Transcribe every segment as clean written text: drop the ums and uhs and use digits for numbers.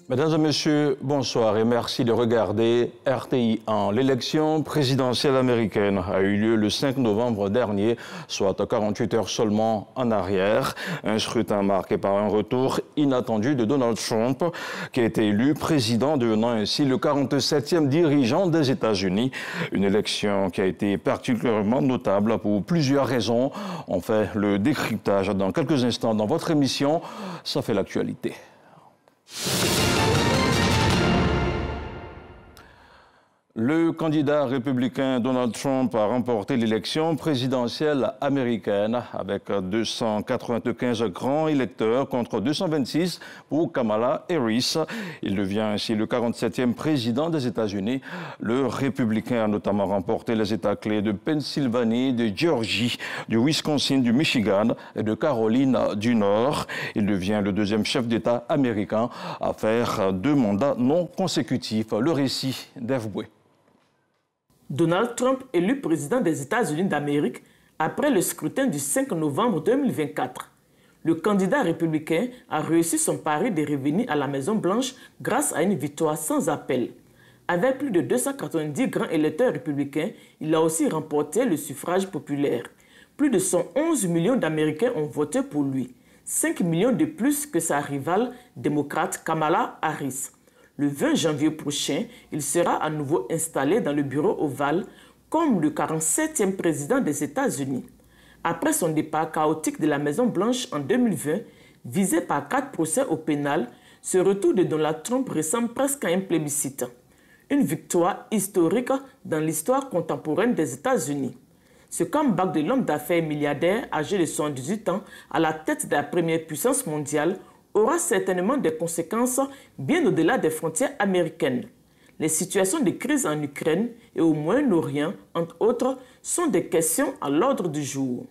Mesdames et messieurs, bonsoir et merci de regarder RTI 1. L'élection présidentielle américaine a eu lieu le 5 novembre dernier, soit 48 heures seulement en arrière. Un scrutin marqué par un retour inattendu de Donald Trump, qui a été élu président, devenant ainsi le 47e dirigeant des États-Unis. Une élection qui a été particulièrement notable pour plusieurs raisons. On fait le décryptage dans quelques instants dans votre émission. Ça fait l'actualité. Le candidat républicain Donald Trump a remporté l'élection présidentielle américaine avec 295 grands électeurs contre 226 pour Kamala Harris. Il devient ainsi le 47e président des États-Unis. Le républicain a notamment remporté les États clés de Pennsylvanie, de Géorgie, du Wisconsin, du Michigan et de Caroline du Nord. Il devient le deuxième chef d'État américain à faire 2 mandats non consécutifs. Le récit d'Ève Boué. Donald Trump élu président des États-Unis d'Amérique après le scrutin du 5 novembre 2024. Le candidat républicain a réussi son pari de revenir à la Maison-Blanche grâce à une victoire sans appel. Avec plus de 290 grands électeurs républicains, il a aussi remporté le suffrage populaire. Plus de 111 millions d'Américains ont voté pour lui, 5 millions de plus que sa rivale démocrate Kamala Harris. Le 20 janvier prochain, il sera à nouveau installé dans le bureau ovale comme le 47e président des États-Unis. Après son départ chaotique de la Maison-Blanche en 2020, visé par 4 procès au pénal, ce retour de Donald Trump ressemble presque à un plébiscite. Une victoire historique dans l'histoire contemporaine des États-Unis. Ce comeback de l'homme d'affaires milliardaire âgé de 78 ans à la tête de la première puissance mondiale aura certainement des conséquences bien au-delà des frontières américaines. Les situations de crise en Ukraine et au Moyen-Orient, entre autres, sont des questions à l'ordre du jour.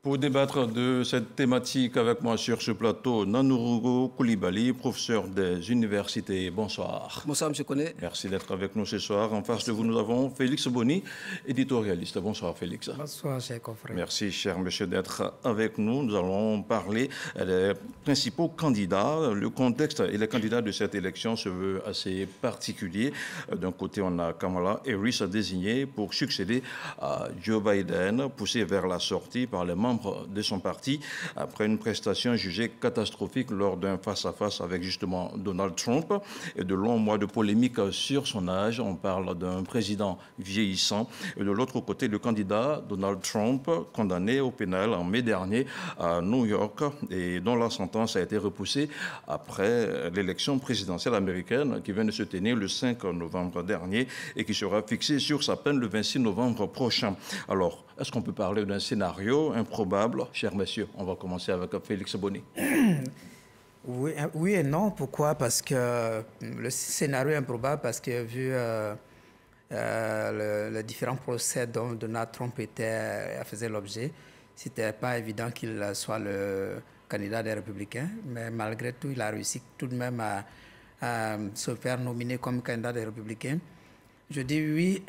Pour débattre de cette thématique avec moi sur ce plateau, Nanurugo Koulibaly, professeur des universités. Bonsoir. Bonsoir, M. Koné. Merci d'être avec nous ce soir. En face de vous, nous avons Félix Boni, éditorialiste. Bonsoir, Félix. Bonsoir, cher confrère. Merci, cher monsieur, d'être avec nous. Nous allons parler des principaux candidats. Le contexte et les candidats de cette élection se veut assez particulier. D'un côté, on a Kamala Harris désignée pour succéder à Joe Biden, poussé vers la sortie par les membres de son parti après une prestation jugée catastrophique lors d'un face-à-face avec justement Donald Trump et de longs mois de polémique sur son âge. On parle d'un président vieillissant. Et de l'autre côté, le candidat Donald Trump, condamné au pénal en mai dernier à New York et dont la sentence a été repoussée après l'élection présidentielle américaine qui vient de se tenir le 5 novembre dernier et qui sera fixée sur sa peine le 26 novembre prochain. Alors, est-ce qu'on peut parler d'un scénario improbable? Chers messieurs, on va commencer avec Félix Boni. Oui et non. Pourquoi? Parce que le scénario est improbable, parce que vu les différents procès dont Donald Trump faisait l'objet, c'était pas évident qu'il soit le candidat des Républicains. Mais malgré tout, il a réussi tout de même à se faire nominer comme candidat des Républicains. Je dis oui,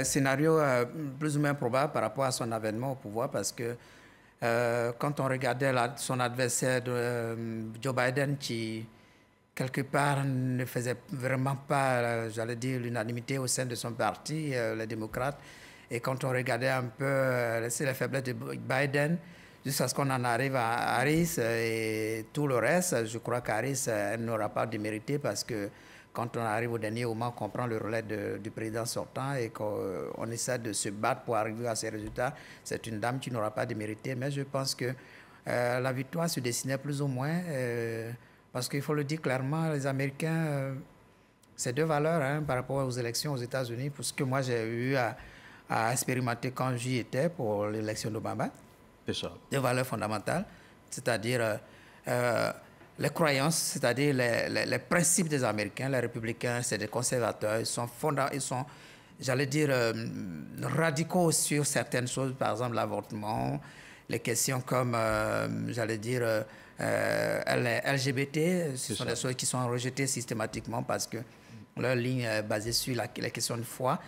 scénario plus ou moins probable par rapport à son avènement au pouvoir, parce que quand on regardait son adversaire Joe Biden, qui quelque part ne faisait vraiment pas, j'allais dire, l'unanimité au sein de son parti, les démocrates, et quand on regardait un peu les faiblesses de Biden, jusqu'à ce qu'on en arrive à Harris et tout le reste, je crois qu'Harris n'aura pas démérité, parce que quand on arrive au dernier moment, qu'on prend le relais du président sortant et qu'on essaie de se battre pour arriver à ces résultats, c'est une dame qui n'aura pas démérité. Mais je pense que la victoire se dessinait plus ou moins, parce qu'il faut le dire clairement, les Américains, c'est 2 valeurs par rapport aux élections aux États-Unis, pour ce que moi j'ai eu à expérimenter quand j'y étais pour l'élection d'Obama. C'est ça. 2 valeurs fondamentales, c'est-à-dire les croyances, c'est-à-dire les principes des Américains. Les républicains, c'est des conservateurs. Ils sont, j'allais dire, radicaux sur certaines choses, par exemple l'avortement, les questions comme, j'allais dire, LGBT, ce sont des choses qui sont rejetées systématiquement parce que leur ligne est basée sur les questions de foi.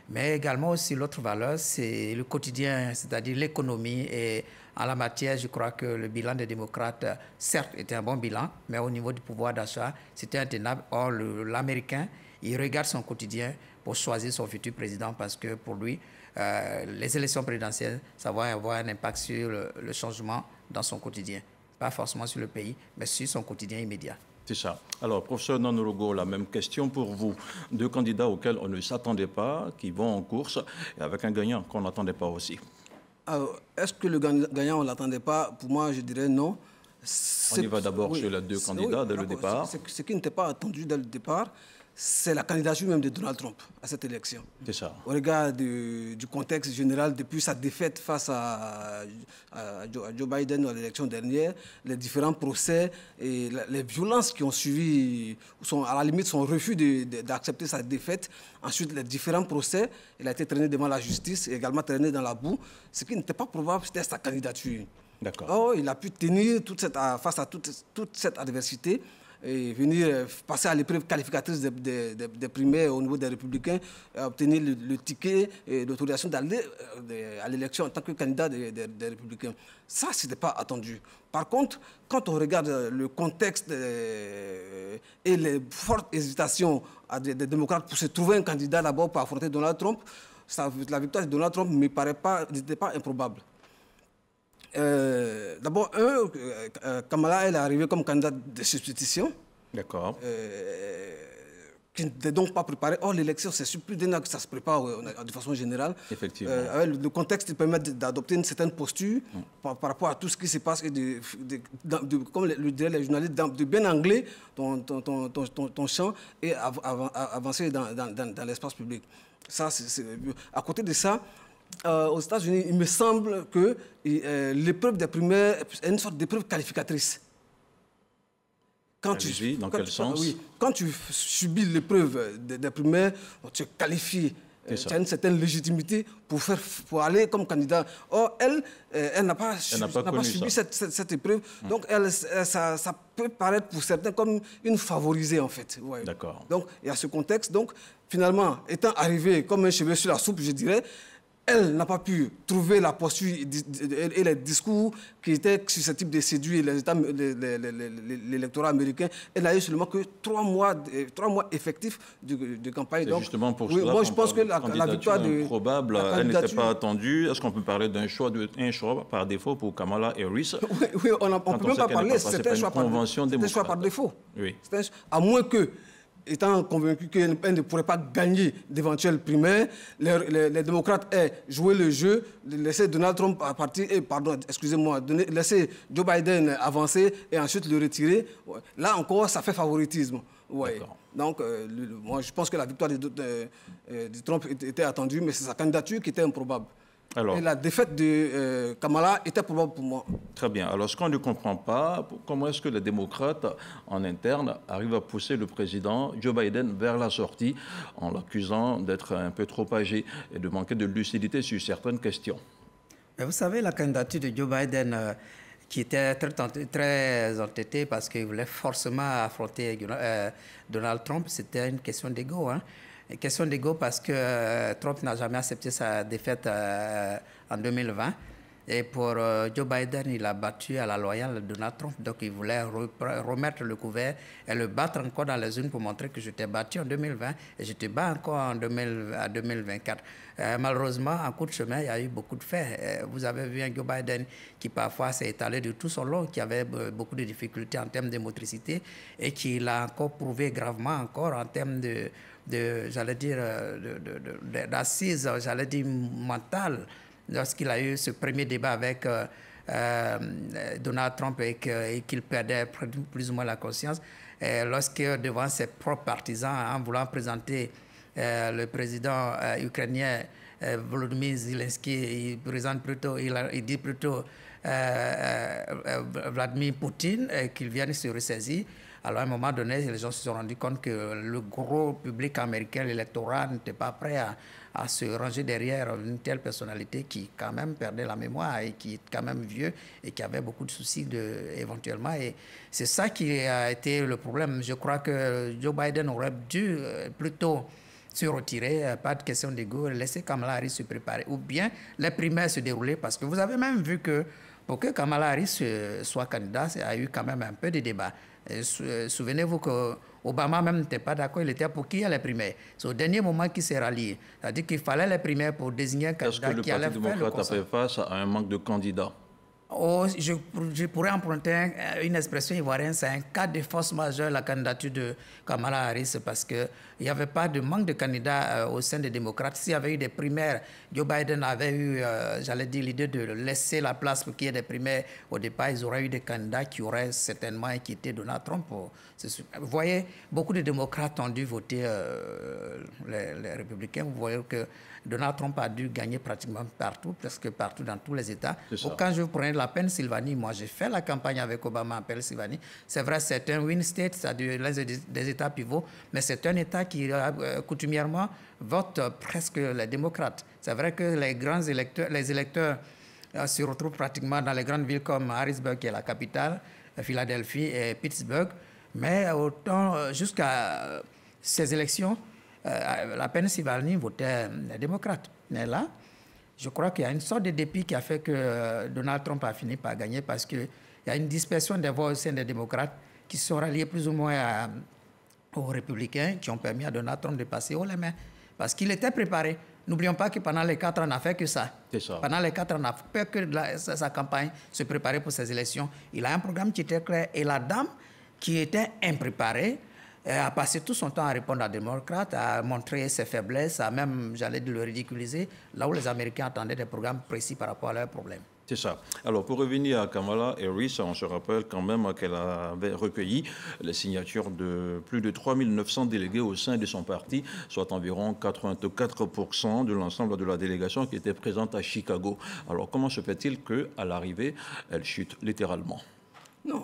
Mais également aussi l'autre valeur, c'est le quotidien, c'est-à-dire l'économie et En la matière, je crois que le bilan des démocrates, certes, était un bon bilan, mais au niveau du pouvoir d'achat, c'était intenable. Or, l'Américain, il regarde son quotidien pour choisir son futur président parce que pour lui, les élections présidentielles, ça va avoir un impact sur le changement dans son quotidien. Pas forcément sur le pays, mais sur son quotidien immédiat. C'est ça. Alors, professeur Nanorogo, la même question pour vous. Deux candidats auxquels on ne s'attendait pas, qui vont en course, et avec un gagnant qu'on n'attendait pas aussi. Est-ce que le gagnant, on ne l'attendait pas? Pour moi, je dirais non. On y va d'abord sur les deux candidats dès le départ. Ce qui n'était pas attendu dès le départ, c'est la candidature même de Donald Trump à cette élection. C'est ça. Au regard du contexte général, depuis sa défaite face à Joe Biden à l'élection dernière, les différents procès et les violences qui ont suivi, à la limite son refus d'accepter sa défaite, ensuite les différents procès, il a été traîné devant la justice et également traîné dans la boue. Ce qui n'était pas probable, c'était sa candidature. D'accord. Oh, il a pu tenir face à toute cette adversité et venir passer à l'épreuve qualificatrice des primaires au niveau des Républicains, obtenir le ticket et l'autorisation d'aller à l'élection en tant que candidat des Républicains. Ça, ce n'était pas attendu. Par contre, quand on regarde le contexte et les fortes hésitations des démocrates pour se trouver un candidat d'abord pour affronter Donald Trump, la victoire de Donald Trump n'était pas improbable. D'abord, Kamala, elle est arrivée comme candidate de substitution. D'accord. Qui n'était donc pas préparée. Or, l'élection, c'est sur plus d'un an que ça se prépare de façon générale. Effectivement. Le contexte permet d'adopter une certaine posture par rapport à tout ce qui se passe et comme le diraient les journalistes, de bien angler ton champ et avancer dans l'espace public. Ça, à côté de ça, aux États-Unis, il me semble que l'épreuve des primaires est une sorte d'épreuve qualificatrice. Dans quel sens? Oui, quand tu subis l'épreuve des primaires, tu es qualifié. Tu as une certaine légitimité pour aller comme candidat. Or, elle n'a pas subi cette épreuve. Donc, ça peut paraître pour certains comme une favorisée, en fait. Ouais. D'accord. Donc, il y a ce contexte. Donc, finalement, étant arrivée comme un cheveu sur la soupe, je dirais, elle n'a pas pu trouver la posture et les discours qui étaient susceptibles de séduire l'électorat américain. Elle n'a eu seulement que 3 mois effectifs de campagne. C'est justement pour cela moi, je pense que la victoire improbable, elle n'était pas attendue. Est-ce qu'on peut parler d'un choix par défaut pour Kamala Harris? Oui, on ne peut même pas parler. C'était un choix par défaut. Oui. À moins que, étant convaincu qu'elle ne pourrait pas gagner d'éventuelles primaires, les démocrates aient joué le jeu, laisser Donald Trump laisser Joe Biden avancer et ensuite le retirer. Ouais. Là encore, ça fait favoritisme. Ouais. Donc, moi, je pense que la victoire de Trump était attendue, mais c'est sa candidature qui était improbable. Alors, et la défaite de Kamala était probable pour moi. Très bien. Alors, ce qu'on ne comprend pas, comment est-ce que les démocrates, en interne, arrivent à pousser le président Joe Biden vers la sortie en l'accusant d'être un peu trop âgé et de manquer de lucidité sur certaines questions? Mais vous savez, la candidature de Joe Biden, qui était très entêté parce qu'il voulait forcément affronter Donald Trump, c'était une question d'ego. Une question d'ego parce que Trump n'a jamais accepté sa défaite en 2020. Et pour Joe Biden, il a battu à la loyale Donald Trump. Donc, il voulait remettre le couvert et le battre encore dans les urnes pour montrer que je t'ai battu en 2020 et je te bats encore en 2024. Malheureusement, en cours de chemin, il y a eu beaucoup de faits. Vous avez vu un Joe Biden qui parfois s'est étalé de tout son long, qui avait beaucoup de difficultés en termes de motricité et qui l'a encore prouvé gravement encore en termes d'assises, mentales. Lorsqu'il a eu ce premier débat avec Donald Trump et qu'il perdait plus ou moins la conscience, lorsque devant ses propres partisans, en voulant présenter le président ukrainien Volodymyr Zelensky, il dit plutôt Vladimir Poutine qu'il vienne se ressaisir. Alors, à un moment donné, les gens se sont rendus compte que le gros public américain, l'électorat, n'était pas prêt à se ranger derrière une telle personnalité qui, quand même, perdait la mémoire et qui est quand même vieux et qui avait beaucoup de soucis éventuellement. Et c'est ça qui a été le problème. Je crois que Joe Biden aurait dû plutôt se retirer, pas de question d'ego, laisser Kamala Harris se préparer. Ou bien les primaires se dérouler, parce que vous avez même vu que Pour que Kamala Harris soit candidat, il y a eu quand même un peu de débat. Souvenez-vous que Obama même n'était pas d'accord, il était pour qui a les primaires. C'est au dernier moment qu'il s'est rallié. C'est-à-dire qu'il fallait les primaires pour désigner un candidat qui allait faire le conseil. Est-ce que le Parti démocrate a fait face à un manque de candidats? Oh, je pourrais emprunter une expression ivoirienne, c'est un cas de force majeure, la candidature de Kamala Harris, parce qu'il n'y avait pas de manque de candidats au sein des démocrates. S'il y avait eu des primaires, Joe Biden avait eu, j'allais dire, l'idée de laisser la place pour qu'il y ait des primaires. Au départ, ils auraient eu des candidats qui auraient certainement inquiété Donald Trump. Vous voyez, beaucoup de démocrates ont dû voter les républicains. Vous voyez que Donald Trump a dû gagner pratiquement partout, presque partout dans tous les États. Quand je prenais la Pennsylvanie, moi j'ai fait la campagne avec Obama en Pennsylvanie. C'est vrai, c'est un win state, c'est-à-dire l'un des États pivots, mais c'est un État qui coutumièrement vote presque les démocrates. C'est vrai que les grands électeurs, les électeurs se retrouvent pratiquement dans les grandes villes comme Harrisburg, qui est la capitale, Philadelphie et Pittsburgh, mais autant jusqu'à ces élections, la Pennsylvanie votait les démocrates. Mais là, je crois qu'il y a une sorte de dépit qui a fait que Donald Trump a fini par gagner parce qu'il y a une dispersion des voix au sein des démocrates qui sont ralliés plus ou moins aux républicains qui ont permis à Donald Trump de passer haut les mains. Parce qu'il était préparé. N'oublions pas que pendant les 4 ans, on n'a fait que ça. Pendant les 4 ans, on n'a fait que sa campagne, se préparer pour ces élections. Il a un programme qui était clair. Et la dame qui était impréparée, a passé tout son temps à répondre à des démocrates, à montrer ses faiblesses, à même, j'allais dire, le ridiculiser, là où les Américains attendaient des programmes précis par rapport à leurs problèmes. C'est ça. Alors, pour revenir à Kamala Harris, on se rappelle quand même qu'elle avait recueilli les signatures de plus de 3900 délégués au sein de son parti, soit environ 84% de l'ensemble de la délégation qui était présente à Chicago. Alors, comment se fait-il qu'à l'arrivée, elle chute littéralement? Non.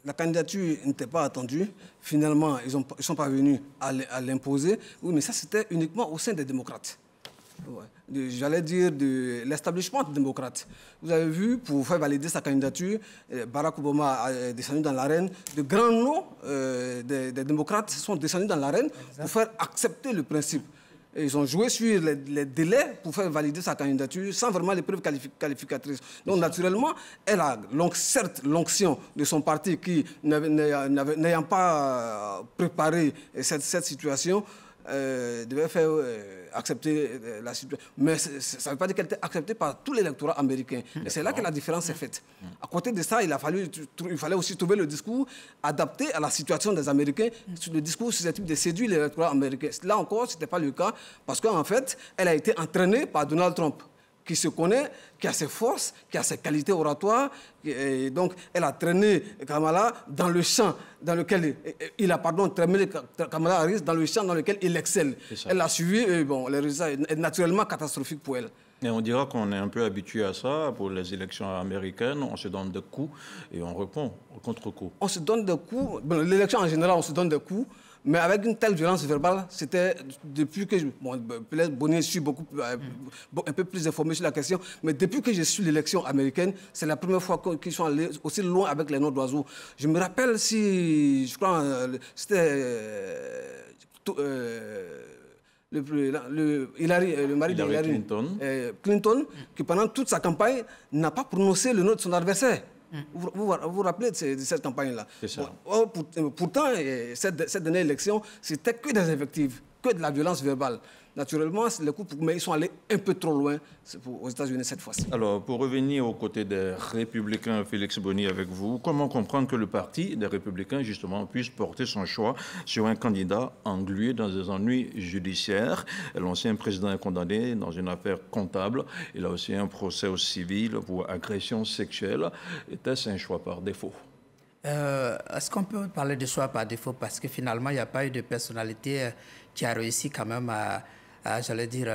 La candidature n'était pas attendue. Finalement, ils sont parvenus à l'imposer. Oui, mais ça, c'était uniquement au sein des démocrates. Ouais. J'allais dire de l'établissement démocrate. Vous avez vu, pour faire valider sa candidature, Barack Obama est descendu dans l'arène. De grands noms des démocrates sont descendus dans l'arène pour faire accepter le principe. Et ils ont joué sur les délais pour faire valider sa candidature sans vraiment les preuves qualificatrices. Donc, naturellement, elle a certes l'onction de son parti qui, n'ayant pas préparé cette situation, devait faire accepter la situation. Mais ça ne veut pas dire qu'elle était acceptée par tout l'électorat américain. Et c'est là que la différence est faite. À côté de ça, il fallait aussi trouver le discours adapté à la situation des Américains, le discours susceptible de séduire l'électorat américain. Là encore, ce n'était pas le cas, parce qu'en fait, elle a été entraînée par Donald Trump, qui se connaît, qui a ses forces, qui a ses qualités oratoires. Et donc, elle a traîné Kamala dans le champ dans lequel traîné Kamala Harris dans le champ dans lequel il excelle. Elle a suivi, et bon, le résultat est naturellement catastrophique pour elle. Et on dira qu'on est un peu habitué à ça. Pour les élections américaines, on se donne des coups et on répond au contre-coup. On se donne des coups. Bon, l'élection en général, on se donne des coups. Mais avec une telle violence verbale, c'était depuis que peut-être Bonnier suis un peu plus informé sur la question, mais depuis que je suis l'élection américaine, c'est la première fois qu'ils sont allés aussi loin avec les noms d'oiseaux. Je me rappelle je crois, c'était le mari de Hillary Clinton, qui pendant toute sa campagne n'a pas prononcé le nom de son adversaire. Vous vous rappelez de cette campagne-là? Pourtant, cette dernière élection, c'était que des invectives, que de la violence verbale. Naturellement, mais ils sont allés un peu trop loin aux États-Unis cette fois-ci. Alors, pour revenir aux côtés des Républicains, Félix Bonny, avec vous, comment comprendre que le parti des Républicains, justement, puisse porter son choix sur un candidat englué dans des ennuis judiciaires? L'ancien président est condamné dans une affaire comptable. Il a aussi un procès au civil pour agression sexuelle. Était-ce un choix par défaut? Est-ce qu'on peut parler de choix par défaut? Parce que finalement, il n'y a pas eu de personnalité qui a réussi quand même à j'allais dire,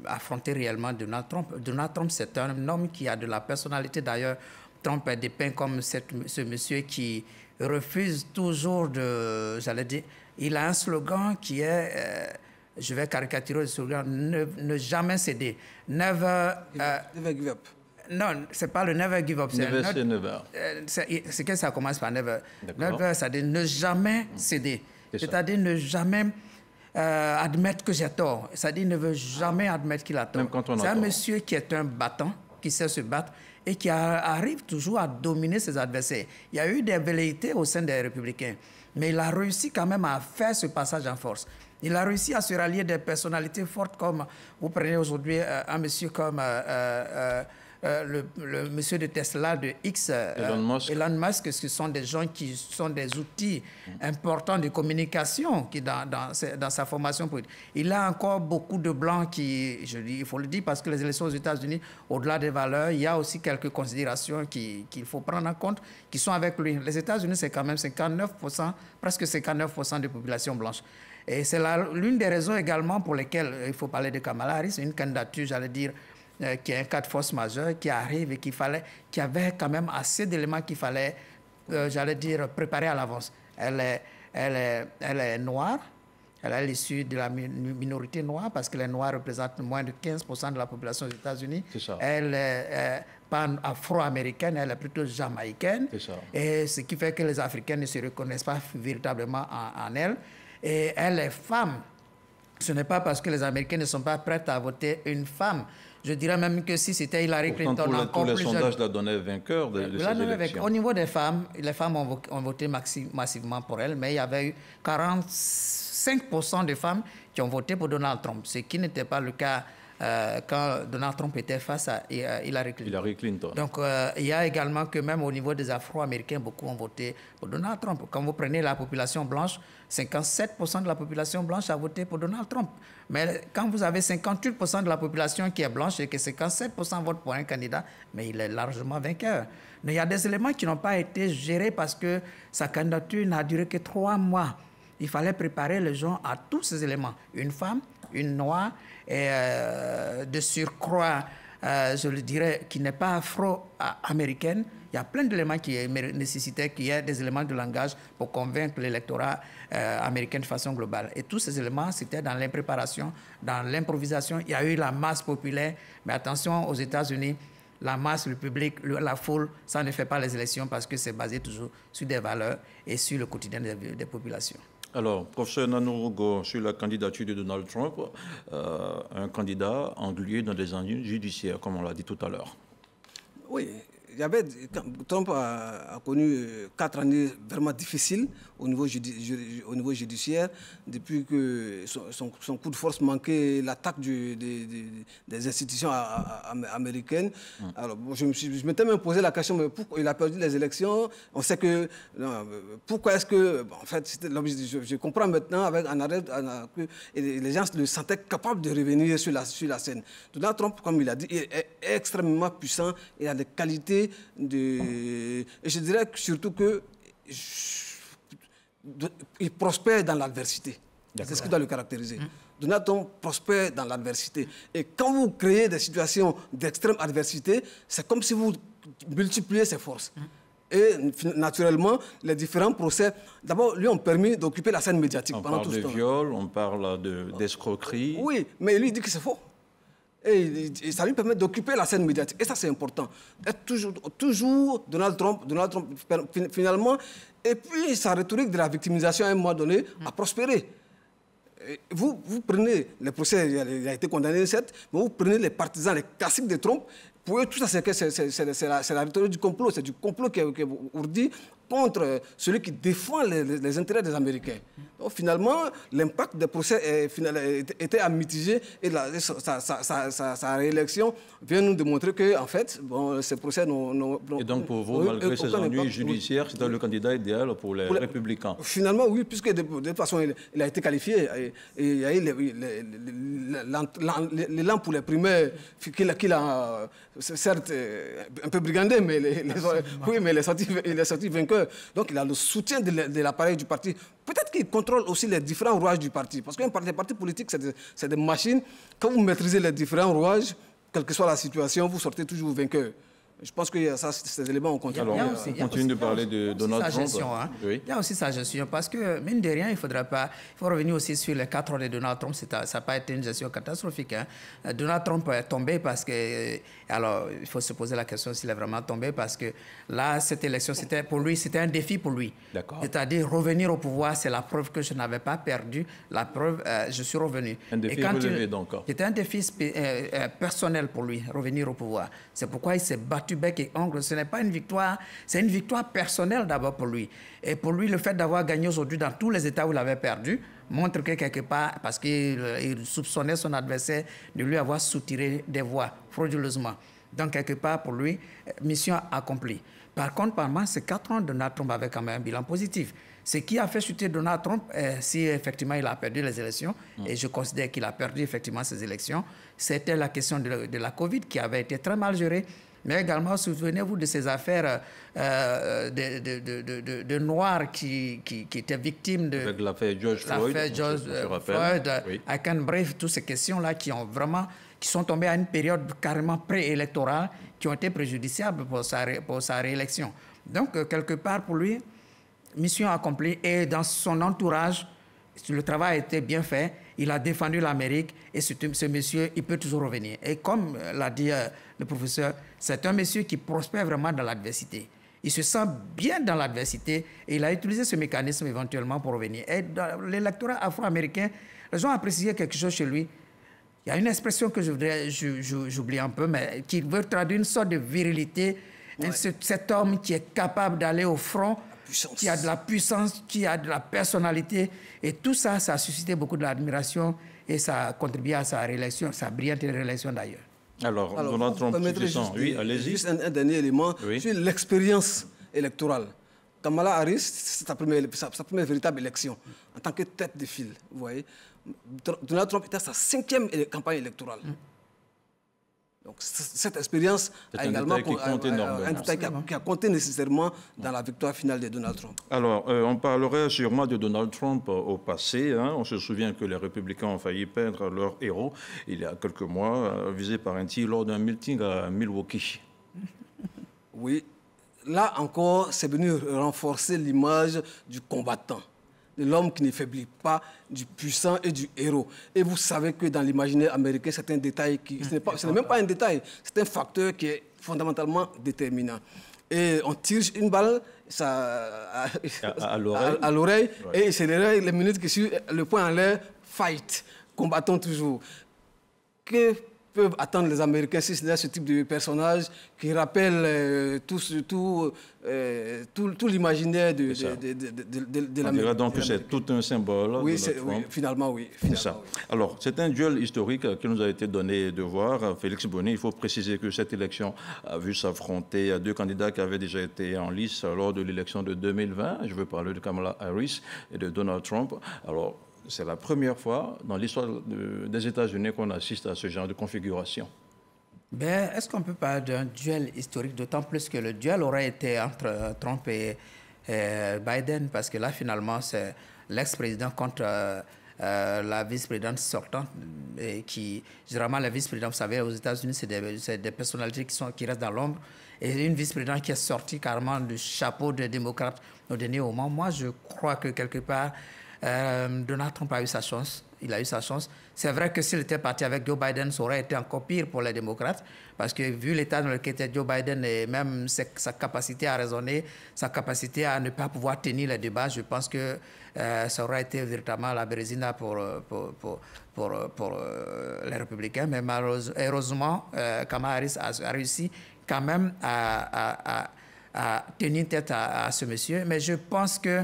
affronter réellement Donald Trump. Donald Trump, c'est un homme qui a de la personnalité. D'ailleurs, Trump est dépeint comme ce monsieur qui refuse toujours de, j'allais dire, il a un slogan qui est, je vais caricaturer le slogan, ne jamais céder. Never give up. Non, c'est pas le never give up. C'est que ça commence par never. Never, c'est-à-dire ne jamais céder. C'est-à-dire ne jamais admettre que j'ai tort. C'est-à-dire, il ne veut jamais admettre qu'il a tort. C'est un monsieur qui est un battant, qui sait se battre et qui arrive toujours à dominer ses adversaires. Il y a eu des velléités au sein des Républicains, mais il a réussi quand même à faire ce passage en force. Il a réussi à se rallier des personnalités fortes comme, vous prenez aujourd'hui un monsieur comme le monsieur de Tesla, de X, Elon Musk, ce sont des gens qui sont des outils importants de communication qui dans sa formation politique. Il a encore beaucoup de blancs qui, je dis, il faut le dire, parce que les élections aux États-Unis, au-delà des valeurs, il y a aussi quelques considérations qu'il faut prendre en compte, qui sont avec lui. Les États-Unis, c'est quand même 59%, presque 59% de population blanche. Et c'est l'une des raisons également pour lesquelles il faut parler de Kamala Harris, une candidature, j'allais dire, qui est un cas de force majeure, qui arrive et qui avait quand même assez d'éléments qu'il fallait, j'allais dire, préparer à l'avance. Elle est noire, elle est issue de la minorité noire, parce que les Noirs représentent moins de 15% de la population des États-Unis. Elle est pas afro-américaine, elle est plutôt jamaïcaine. Et ce qui fait que les Africains ne se reconnaissent pas véritablement en elle. Et elle est femme. Ce n'est pas parce que les Américains ne sont pas prêts à voter une femme. Je dirais même que si c'était Hillary Clinton encore plus jeune... Tous les sondages la donnaient vainqueur de ces élections. Au niveau des femmes, les femmes ont voté massivement pour elle, mais il y avait eu 45% de femmes qui ont voté pour Donald Trump, ce qui n'était pas le cas quand Donald Trump était face à Hillary Clinton. Donc, il y a également que même au niveau des Afro-Américains, beaucoup ont voté pour Donald Trump. Quand vous prenez la population blanche, 57% de la population blanche a voté pour Donald Trump. Mais quand vous avez 58% de la population qui est blanche et que 57% votent pour un candidat, mais il est largement vainqueur. Mais il y a des éléments qui n'ont pas été gérés parce que sa candidature n'a duré que 3 mois. Il fallait préparer les gens à tous ces éléments. Une femme, une noire, et de surcroît, je le dirais, qui n'est pas afro-américaine. Il y a plein d'éléments qui nécessitaient qu'il y ait des éléments de langage pour convaincre l'électorat américain de façon globale. Et tous ces éléments, c'était dans l'impréparation, dans l'improvisation. Il y a eu la masse populaire, mais attention, aux États-Unis, la masse, le public, la foule, ça ne fait pas les élections parce que c'est basé toujours sur des valeurs et sur le quotidien des populations. Alors, professeur Nanourougo, sur la candidature de Donald Trump, un candidat englué dans des ennuis judiciaires, comme on l'a dit tout à l'heure. Oui, Trump a connu 4 années vraiment difficiles au niveau judiciaire, depuis que son coup de force manquait l'attaque des institutions américaines. Alors, je m'étais même posé la question, mais pourquoi il a perdu les élections? On sait que... Non, pourquoi est-ce que... En fait, je comprends maintenant avec un arrêt que les gens le sentaient capable de revenir sur la scène. Donald Trump, comme il a dit, est extrêmement puissant et a des qualités et je dirais surtout qu'il prospère dans l'adversité. C'est ce qui doit le caractériser. Donald Trump prospère dans l'adversité. Et quand vous créez des situations d'extrême adversité, c'est comme si vous multipliez ses forces. Et naturellement, les différents procès, d'abord, lui ont permis d'occuper la scène médiatique pendant tout ce temps. On parle de viol, on parle d'escroquerie. Oui, mais lui, il dit que c'est faux. Et ça lui permet d'occuper la scène médiatique. Et ça, c'est important. Être toujours Donald Trump, finalement. Et puis, sa rhétorique de la victimisation, à un moment donné, a prospéré. Vous prenez les procès, il a été condamné, certes, mais vous prenez les partisans, les classiques de Trump. Pour eux, tout ça, c'est la rhétorique du complot. C'est du complot qui est ourdi contre celui qui défend les intérêts des Américains. Donc, finalement, l'impact des procès était à mitiger et sa réélection vient nous démontrer que, en fait, ces procès n'ont... Et donc, pour vous, malgré ces ennuis judiciaires, c'était le candidat idéal pour les Républicains? Finalement, oui, puisque de toute façon, il a été qualifié. Et il y a eu l'élan pour les primaires qu'il a, certes, un peu brigandé, mais oui, mais il est sorti vainqueur. Donc, il a le soutien de l'appareil du parti. Peut-être qu'il contrôle aussi les différents rouages du parti. Parce qu'un parti politique, c'est des machines. Quand vous maîtrisez les différents rouages, quelle que soit la situation, vous sortez toujours vainqueur. Je pense que ça, ces éléments ont continué. Alors, on continue de parler de Donald Trump. Oui. Il y a aussi sa gestion, parce que, mine de rien, il faut revenir aussi sur les 4 ans de Donald Trump. Ça n'a pas été une gestion catastrophique. Hein. Donald Trump est tombé parce que... Alors, il faut se poser la question s'il est vraiment tombé, parce que là, cette élection, pour lui, c'était un défi pour lui. C'est-à-dire, revenir au pouvoir, c'est la preuve que je n'avais pas perdu. La preuve, je suis revenu. Un défi relevé, donc. C'était un défi personnel pour lui, revenir au pouvoir. C'est pourquoi il s'est battu bec et ongle. Ce n'est pas une victoire, c'est une victoire personnelle d'abord pour lui. Et pour lui, le fait d'avoir gagné aujourd'hui dans tous les États où il avait perdu montre que quelque part, parce qu'il soupçonnait son adversaire de lui avoir soutiré des voix frauduleusement. Donc quelque part pour lui, mission accomplie. Par contre, pendant ces 4 ans, Donald Trump avait quand même un bilan positif. Ce qui a fait chuter Donald Trump, si effectivement il a perdu les élections, et je considère qu'il a perdu effectivement ces élections, c'était la question de la COVID qui avait été très mal gérée. Mais également, souvenez-vous de ces affaires de Noirs qui étaient victimes de... Avec l'affaire George Floyd. Oui. I Can Breathe, toutes ces questions-là qui sont tombées à une période carrément préélectorale, qui ont été préjudiciables pour sa réélection. Donc, quelque part, pour lui, mission accomplie. Et dans son entourage, le travail a été bien fait. Il a défendu l'Amérique et ce monsieur, il peut toujours revenir. Et comme l'a dit le professeur, c'est un monsieur qui prospère vraiment dans l'adversité. Il se sent bien dans l'adversité et il a utilisé ce mécanisme éventuellement pour revenir. Et dans l'électorat afro-américain, les gens ont apprécié quelque chose chez lui. Il y a une expression que j'oublie un peu, mais qui veut traduire une sorte de virilité. Ouais. Cet homme qui est capable d'aller au front, qui a de la puissance, qui a de la personnalité. Et tout ça, ça a suscité beaucoup de l'admiration et ça a contribué à sa réélection, sa brillante réélection d'ailleurs. Alors Donald Trump, oui, allez-y. Juste un dernier élément sur l'expérience électorale. Kamala Harris, c'est sa première véritable élection en tant que tête de file. Vous voyez, Donald Trump était à sa 5e campagne électorale. Donc cette expérience a également qui a compté nécessairement dans la victoire finale de Donald Trump. Alors, on parlerait sûrement de Donald Trump au passé. Hein. On se souvient que les républicains ont failli perdre leur héros il y a quelques mois, visé par un tir lors d'un meeting à Milwaukee. Oui, là encore, c'est venu renforcer l'image du combattant, de l'homme qui ne faiblit pas, du puissant et du héros. Et vous savez que dans l'imaginaire américain, c'est un détail qui... Ce n'est même pas un détail, c'est un facteur qui est fondamentalement déterminant. Et on tire une balle à l'oreille, ouais. Et c'est les minutes qui suivent, le poing en l'air, fight, combattons toujours. Que peuvent attendre les Américains si c'est ce type de personnage qui rappelle tout l'imaginaire de l'Amérique. On dirait donc que c'est tout un symbole. Oui, finalement, oui. Ça. Alors, c'est un duel historique qui nous a été donné de voir. Félix Bonnet, il faut préciser que cette élection a vu s'affronter 2 candidats qui avaient déjà été en lice lors de l'élection de 2020. Je veux parler de Kamala Harris et de Donald Trump. Alors, c'est la première fois dans l'histoire des États-Unis qu'on assiste à ce genre de configuration. Est-ce qu'on peut parler d'un duel historique, d'autant plus que le duel aurait été entre Trump et Biden, parce que là, finalement, c'est l'ex-président contre la vice-présidente sortante, et qui, généralement, la vice-présidente, vous savez, aux États-Unis, c'est des personnalités qui restent dans l'ombre, et une vice-présidente qui est sortie carrément du chapeau des démocrates au dernier moment. Moi, je crois que quelque part, Donald Trump a eu sa chance. Il a eu sa chance. C'est vrai que s'il était parti avec Joe Biden, ça aurait été encore pire pour les démocrates, parce que vu l'état dans lequel était Joe Biden et même sa capacité à raisonner, sa capacité à ne pas pouvoir tenir les débats, je pense que ça aurait été véritablement la bérésina pour les républicains. Mais heureusement, Kamala Harris a réussi quand même à tenir tête à ce monsieur. Mais je pense que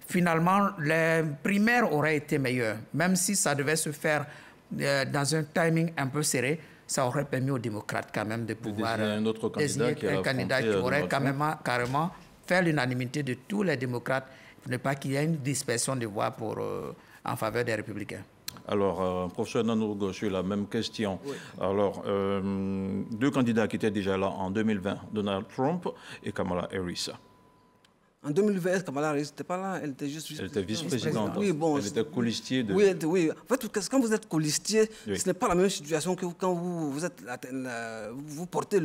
finalement, les primaires auraient été meilleures. Même si ça devait se faire dans un timing un peu serré, ça aurait permis aux démocrates quand même de pouvoir désigner un candidat qui aurait carrément fait l'unanimité de tous les démocrates pour ne pas qu'il y ait une dispersion de voix en faveur des républicains. Alors, professeur Nanourgo, sur la même question. Oui. Alors, 2 candidats qui étaient déjà là en 2020, Donald Trump et Kamala Harris. En 2020, Kamala Harris n'était pas là, elle était juste Elle était vice-présidente. Oui, bon, elle était colistier de... Oui, oui, en fait, quand vous êtes colistier, Oui. ce n'est pas la même situation que quand vous êtes vous portez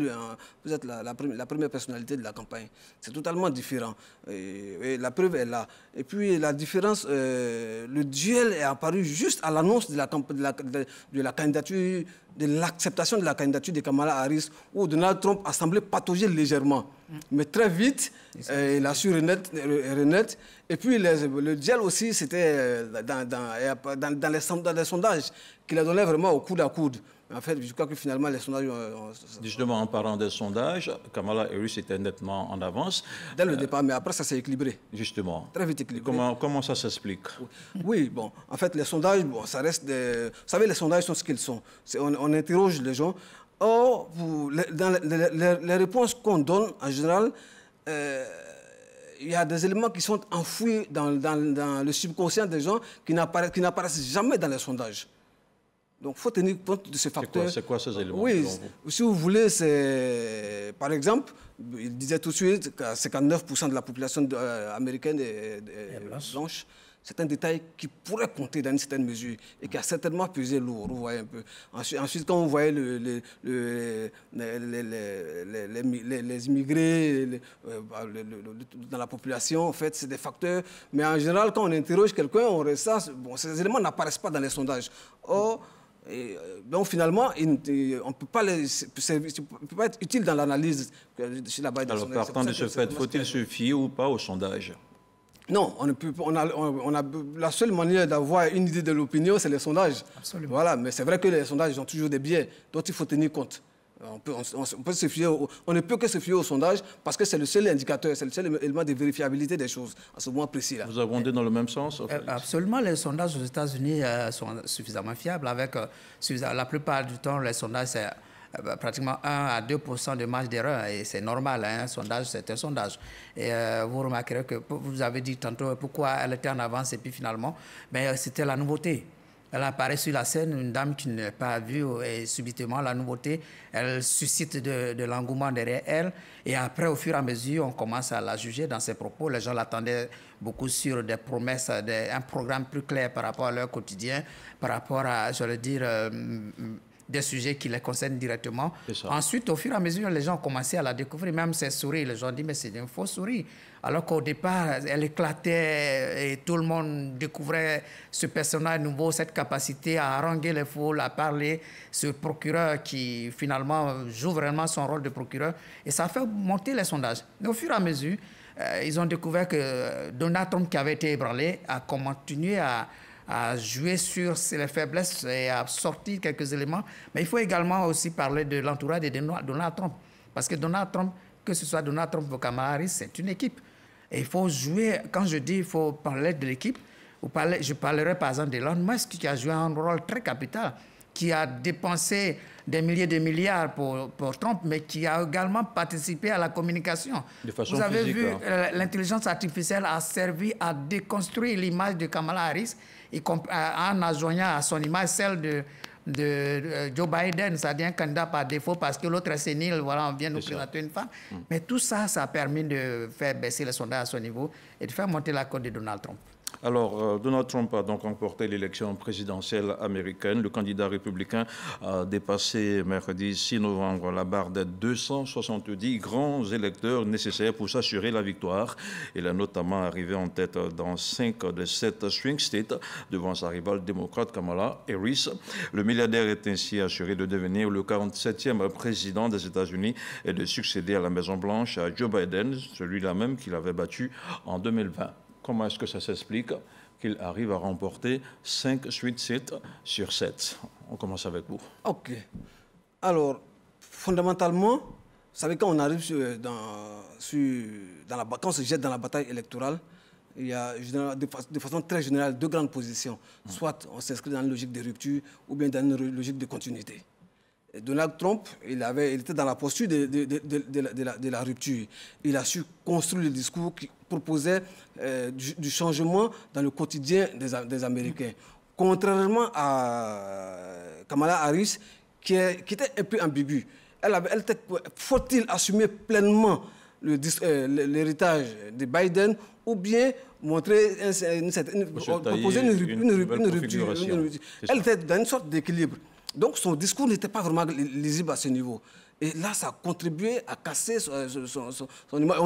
vous êtes la première personnalité de la campagne. C'est totalement différent. Et la preuve est là. Et puis la différence, le duel est apparu juste à l'annonce de la candidature, de l'acceptation de la candidature de Kamala Harris, où Donald Trump a semblé patauger légèrement. Mais très vite, il a su renaître. Et puis le duel aussi, c'était dans les sondages qu'il a donné vraiment au coude à coude. En fait, je crois que finalement, les sondages... Justement, en parlant des sondages, Kamala Harris était nettement en avance. Dès le départ, mais après, ça s'est équilibré. Justement. Très vite équilibré. Comment ça s'explique? Oui, bon, en fait, les sondages, bon, ça reste des... Vous savez, les sondages sont ce qu'ils sont. On interroge les gens. Or, dans les réponses qu'on donne, en général, il y a des éléments qui sont enfouis dans le subconscient des gens qui n'apparaissent jamais dans les sondages. Donc, il faut tenir compte de ces facteurs. C'est quoi ces éléments? Oui, si vous voulez, c'est... Par exemple, il disait tout de suite que 59% de la population américaine est blanche. C'est un détail qui pourrait compter dans une certaine mesure et qui a certainement pesé lourd, vous voyez un peu. Ensuite, quand vous voyez les immigrés dans la population, en fait, c'est des facteurs. Mais en général, quand on interroge quelqu'un, on ressent... Bon, ces éléments n'apparaissent pas dans les sondages. Or, donc finalement, on ne peut pas être utile dans l'analyse chez la base des sondages. Alors, partant de ce fait, faut-il se fier ou pas aux sondages? Non, la seule manière d'avoir une idée de l'opinion, c'est les sondages. Absolument. Voilà, mais c'est vrai que les sondages ont toujours des biais dont il faut tenir compte. On ne peut que se fier aux sondages parce que c'est le seul indicateur, c'est le seul élément de vérifiabilité des choses à ce moment précis là. Vous abondez dans le même sens? Absolument, les sondages aux États-Unis sont suffisamment fiables. La plupart du temps, les sondages, c'est pratiquement 1 à 2% de marge d'erreur et c'est normal, hein, un sondage, c'est un sondage. Et vous remarquerez que vous avez dit tantôt pourquoi elle était en avance et puis finalement, c'était la nouveauté. Elle apparaît sur la scène, une dame qui n'est pas vue et subitement la nouveauté, elle suscite de l'engouement derrière elle et après au fur et à mesure on commence à la juger dans ses propos. Les gens l'attendaient beaucoup sur des promesses, un programme plus clair par rapport à leur quotidien, par rapport à, j'allais dire, des sujets qui les concernent directement. Ensuite, au fur et à mesure, les gens ont commencé à la découvrir, même ses souris. Les gens disent, mais c'est une fausse souris. Alors qu'au départ, elle éclatait et tout le monde découvrait ce personnage nouveau, cette capacité à haranguer les foules, à parler, ce procureur qui finalement joue vraiment son rôle de procureur. Et ça fait monter les sondages. Mais au fur et à mesure, ils ont découvert que Donald Trump, qui avait été ébranlé, a continué à jouer sur les faiblesses et à sortir quelques éléments. Mais il faut également aussi parler de l'entourage de Donald Trump. Parce que Donald Trump, que ce soit Donald Trump ou Kamala Harris, c'est une équipe. Et il faut jouer, quand je dis il faut parler de l'équipe, je parlerai par exemple d'Elon Musk qui a joué un rôle très capital, qui a dépensé des milliers de milliards pour Trump, mais qui a également participé à la communication. De façon Vous avez physique, vu, hein. l'intelligence artificielle a servi à déconstruire l'image de Kamala Harris en adjoignant à son image celle de Joe Biden, c'est-à-dire un candidat par défaut parce que l'autre est sénile, voilà, on vient nous présenter une femme. Mais tout ça, ça a permis de faire baisser les sondages à son niveau et de faire monter la cote de Donald Trump. Alors, Donald Trump a donc remporté l'élection présidentielle américaine. Le candidat républicain a dépassé mercredi 6 novembre la barre des 270 grands électeurs nécessaires pour s'assurer la victoire. Il est notamment arrivé en tête dans 5 des 7 swing states devant sa rivale démocrate Kamala Harris. Le milliardaire est ainsi assuré de devenir le 47e président des États-Unis et de succéder à la Maison-Blanche à Joe Biden, celui-là même qu'il avait battu en 2020. Comment est-ce que ça s'explique qu'il arrive à remporter 5 swing states sur 7? On commence avec vous. OK. Alors, fondamentalement, vous savez, quand on arrive quand on se jette dans la bataille électorale, il y a de façon très générale 2 grandes positions. Soit on s'inscrit dans une logique de rupture ou bien dans une logique de continuité. Et Donald Trump, il était dans la posture de la rupture. Il a su construire le discours qui proposait du changement dans le quotidien des Américains. Contrairement à Kamala Harris, qui était un peu ambiguë. Faut-il assumer pleinement l'héritage de Biden ou bien montrer proposer une rupture. Elle était dans une sorte d'équilibre. Donc son discours n'était pas vraiment lisible à ce niveau. Et là, ça a contribué à casser son image.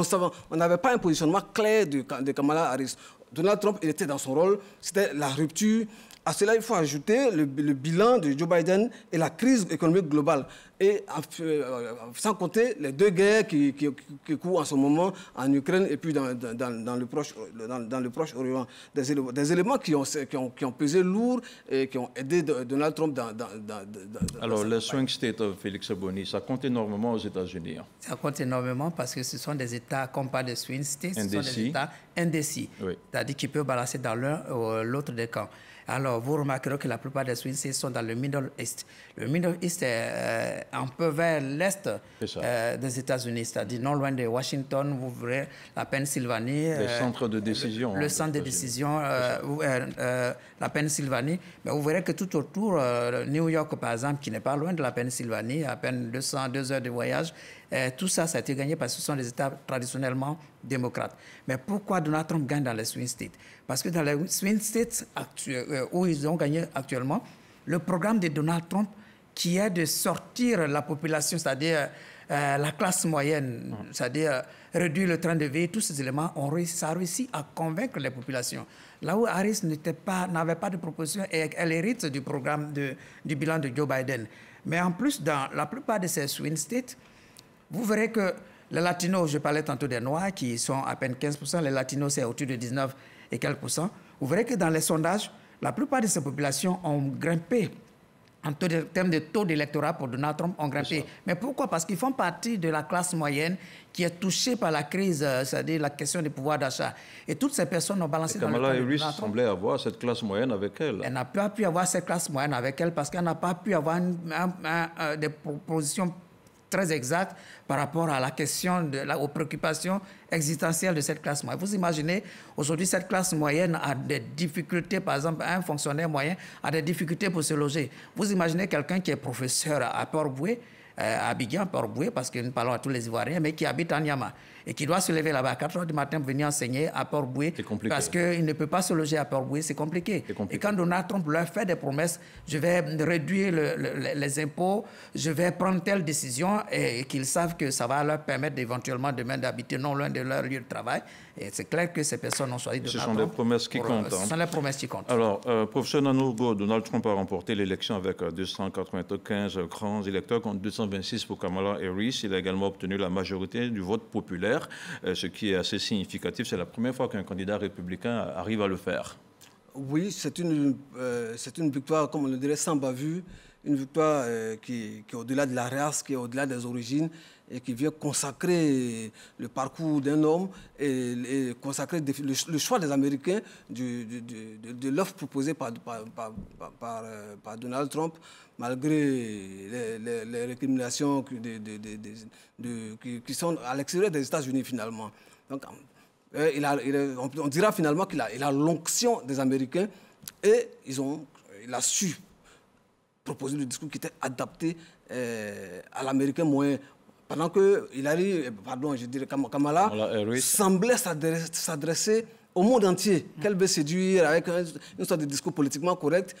On n'avait pas un positionnement clair de Kamala Harris. Donald Trump, il était dans son rôle, c'était la rupture. À cela, il faut ajouter le bilan de Joe Biden et la crise économique globale. Et sans compter les deux guerres qui courent en ce moment en Ukraine et puis dans le Proche-Orient. Des éléments qui ont pesé lourd et qui ont aidé Donald Trump Alors, le swing state, Félix Boni, ça compte énormément aux États-Unis. Ça compte énormément parce que ce sont des États, comme pas de swing states, ce sont des États indécis. Oui. C'est-à-dire qu'ils peuvent balancer dans l'un ou l'autre des camps. Alors, vous remarquerez que la plupart des swing states sont dans le Middle East. Le Middle East est un peu vers l'est des États-Unis, c'est-à-dire non loin de Washington, vous verrez la Pennsylvanie. Les centres de décision. Le centre de décision, la Pennsylvanie. Mais vous verrez que tout autour, New York, par exemple, qui n'est pas loin de la Pennsylvanie, à peine 2 heures de voyage, tout ça, ça a été gagné parce que ce sont des États traditionnellement démocrates. Mais pourquoi Donald Trump gagne dans les swing states? Parce que dans les swing states où ils ont gagné actuellement, le programme de Donald Trump, qui est de sortir la population, c'est-à-dire la classe moyenne, c'est-à-dire réduire le train de vie, tous ces éléments, ça a réussi à convaincre les populations. Là où Harris n'avait pas de proposition, et elle hérite du programme du bilan de Joe Biden. Mais en plus, dans la plupart de ces swing states, vous verrez que les Latinos, je parlais tantôt des Noirs, qui sont à peine 15%, les Latinos, c'est au-dessus de 19 et quelques %. Vous verrez que dans les sondages, la plupart de ces populations ont grimpé en termes de taux d'électorat pour Donald Trump, ont grimpé. Mais pourquoi? Parce qu'ils font partie de la classe moyenne qui est touchée par la crise, c'est-à-dire la question du pouvoir d'achat. Et toutes ces personnes ont balancé dans le Kamala Harris semblait avoir cette classe moyenne avec elle. Elle n'a pas pu avoir cette classe moyenne avec elle parce qu'elle n'a pas pu avoir des propositions très exact par rapport à la question aux préoccupations existentielles de cette classe moyenne. Vous imaginez, aujourd'hui, cette classe moyenne a des difficultés, par exemple, un fonctionnaire moyen a des difficultés pour se loger. Vous imaginez quelqu'un qui est professeur à Port-Boué, à Abidjan, Port-Boué, parce que nous parlons à tous les Ivoiriens, mais qui habite en Niama et qui doit se lever là-bas à 4 h du matin pour venir enseigner à Port-Boué parce qu'il ne peut pas se loger à Port-Boué, c'est compliqué. Et quand Donald Trump leur fait des promesses, je vais réduire les impôts, je vais prendre telle décision et qu'ils savent que ça va leur permettre éventuellement demain d'habiter non loin de leur lieu de travail. Et c'est clair que ces personnes ont choisi Donald Trump. Ce sont des promesses qui comptent. Ce sont les promesses qui comptent. Alors, professeur Nanougo, Donald Trump a remporté l'élection avec 295 grands électeurs contre 226 pour Kamala Harris. Il a également obtenu la majorité du vote populaire, ce qui est assez significatif. C'est la première fois qu'un candidat républicain arrive à le faire. Oui, c'est une victoire, comme on le dirait, sans bavure, une victoire qui est au-delà de la race, qui est au-delà des origines et qui vient consacrer le parcours d'un homme et consacrer le choix des Américains de l'offre proposée par Donald Trump, malgré les récriminations qui sont à l'extérieur des États-Unis finalement. Donc, on dira finalement qu'il a l'onction des Américains et il a su proposer le discours qui était adapté à l'Américain moyen. Pendant que Kamala semblait s'adresser au monde entier, qu'elle veut séduire avec une sorte de discours politiquement correct.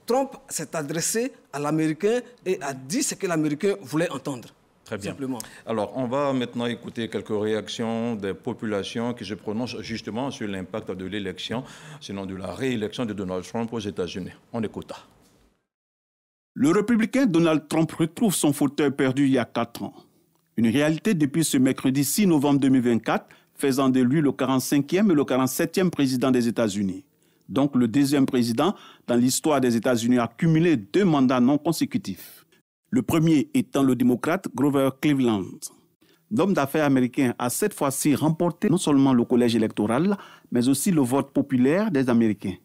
Trump s'est adressé à l'Américain et a dit ce que l'Américain voulait entendre. Très bien. Simplement. Alors, on va maintenant écouter quelques réactions des populations qui se prononcent justement sur l'impact de l'élection, sinon de la réélection de Donald Trump aux États-Unis. On écoute. Le républicain Donald Trump retrouve son fauteuil perdu il y a 4 ans. Une réalité depuis ce mercredi 6 novembre 2024, faisant de lui le 45e et le 47e président des États-Unis. Donc le 2e président dans l'histoire des États-Unis à cumuler 2 mandats non consécutifs. Le premier étant le démocrate Grover Cleveland. L'homme d'affaires américain a cette fois-ci remporté non seulement le collège électoral, mais aussi le vote populaire des Américains.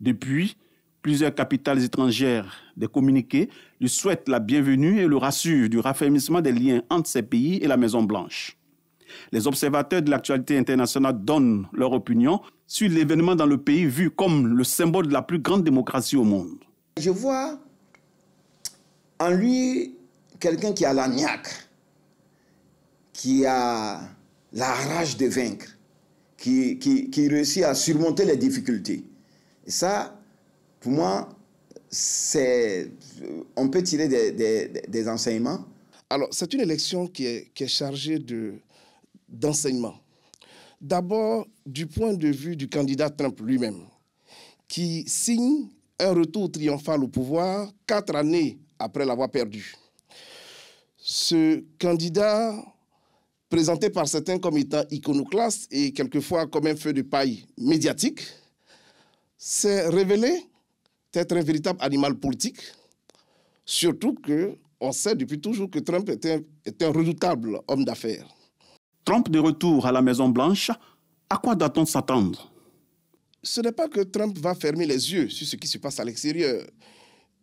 Depuis, plusieurs capitales étrangères, des communiqués, lui souhaitent la bienvenue et le rassurent du raffermissement des liens entre ces pays et la Maison-Blanche. Les observateurs de l'actualité internationale donnent leur opinion sur l'événement dans le pays vu comme le symbole de la plus grande démocratie au monde. Je vois en lui quelqu'un qui a la niaque, qui a la rage de vaincre, qui réussit à surmonter les difficultés. Et ça, pour moi, on peut tirer des enseignements. Alors, c'est une élection qui est chargée d'enseignements. D'abord, du point de vue du candidat Trump lui-même, qui signe un retour triomphal au pouvoir 4 années après l'avoir perdu. Ce candidat, présenté par certains comme étant iconoclaste et quelquefois comme un feu de paille médiatique, s'est révélé être un véritable animal politique, surtout qu'on sait depuis toujours que Trump est un redoutable homme d'affaires. Trump de retour à la Maison-Blanche, à quoi doit-on s'attendre? Ce n'est pas que Trump va fermer les yeux sur ce qui se passe à l'extérieur,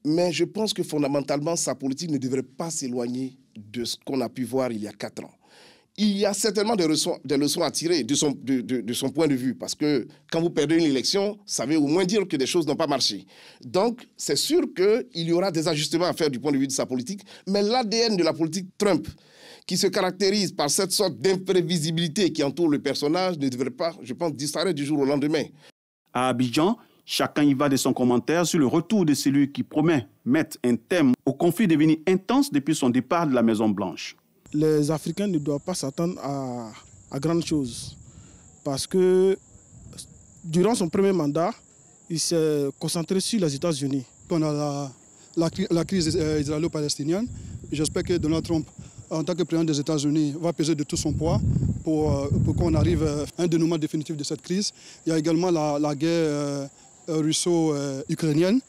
mais je pense que fondamentalement, sa politique ne devrait pas s'éloigner de ce qu'on a pu voir il y a 4 ans. Il y a certainement des leçons à tirer de son point de vue, parce que quand vous perdez une élection, ça veut au moins dire que des choses n'ont pas marché. Donc, c'est sûr qu'il y aura des ajustements à faire du point de vue de sa politique, mais l'ADN de la politique Trump, qui se caractérise par cette sorte d'imprévisibilité qui entoure le personnage, ne devrait pas, je pense, disparaître du jour au lendemain. À Abidjan, chacun y va de son commentaire sur le retour de celui qui promet mettre un terme au conflit devenu intense depuis son départ de la Maison-Blanche. Les Africains ne doivent pas s'attendre à grandes choses parce que durant son premier mandat, il s'est concentré sur les États-Unis. On a la crise israélo-palestinienne. J'espère que Donald Trump, en tant que président des États-Unis, va peser de tout son poids pour qu'on arrive à un dénouement définitif de cette crise. Il y a également la guerre russo-ukrainienne.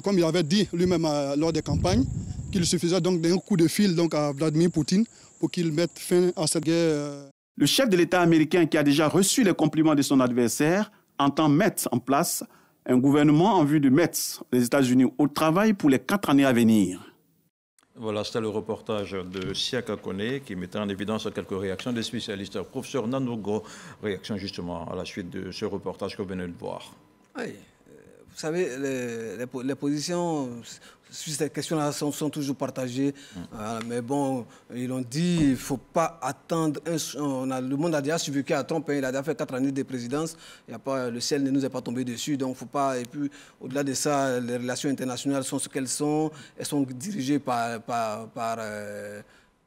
Comme il avait dit lui-même lors des campagnes, qu'il suffisait donc d'un coup de fil à Vladimir Poutine pour qu'il mette fin à cette guerre. Le chef de l'État américain, qui a déjà reçu les compliments de son adversaire, entend mettre en place un gouvernement en vue de mettre les États-Unis au travail pour les 4 années à venir. Voilà, c'était le reportage de Siaka Kone qui mettait en évidence quelques réactions des spécialistes. Professeur Nanogo, réaction justement à la suite de ce reportage que vous venez de voir. Oui, vous savez, les positions sur ces questions-là sont toujours partagées. Mais bon, ils l'ont dit, il ne faut pas attendre. Le monde a déjà survécu à Trump, il a déjà fait 4 années de présidence. Le ciel ne nous est pas tombé dessus. Donc, il ne faut pas. Et puis, au-delà de ça, les relations internationales sont ce qu'elles sont. Elles sont dirigées par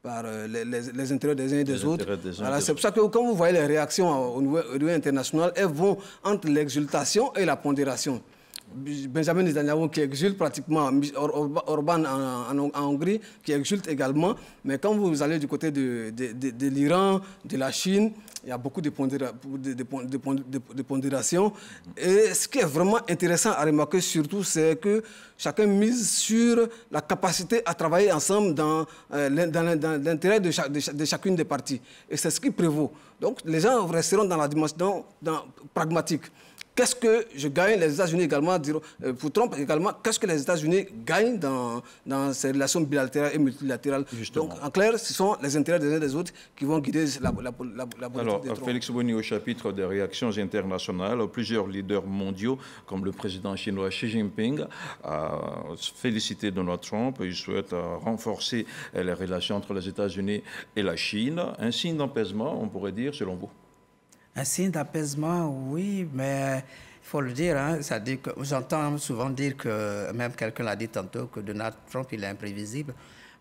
les intérêts des uns et des autres. Voilà, c'est pour ça que quand vous voyez les réactions au niveau international, elles vont entre l'exultation et la pondération. Benjamin Netanyahu qui exulte pratiquement, Orban en Hongrie qui exulte également, mais quand vous allez du côté de l'Iran, de la Chine, il y a beaucoup de pondération. Et ce qui est vraiment intéressant à remarquer surtout, c'est que chacun mise sur la capacité à travailler ensemble dans l'intérêt de chacune des parties. Et c'est ce qui prévaut. Donc les gens resteront dans la dimension pragmatique. Qu'est-ce que je gagne? Les États-Unis également, pour Trump également, qu'est-ce que les États-Unis gagnent dans ces relations bilatérales et multilatérales? Justement. Donc, en clair, ce sont les intérêts des uns et des autres qui vont guider la politique de Trump. Félix Boni, au chapitre des réactions internationales, plusieurs leaders mondiaux, comme le président chinois Xi Jinping, a félicité Donald Trump. Il souhaite renforcer les relations entre les États-Unis et la Chine. Un signe d'apaisement, on pourrait dire, selon vous? Un signe d'apaisement, oui, mais il faut le dire, hein, c'est-à-dire que j'entends souvent dire que, même quelqu'un l'a dit tantôt, que Donald Trump, il est imprévisible.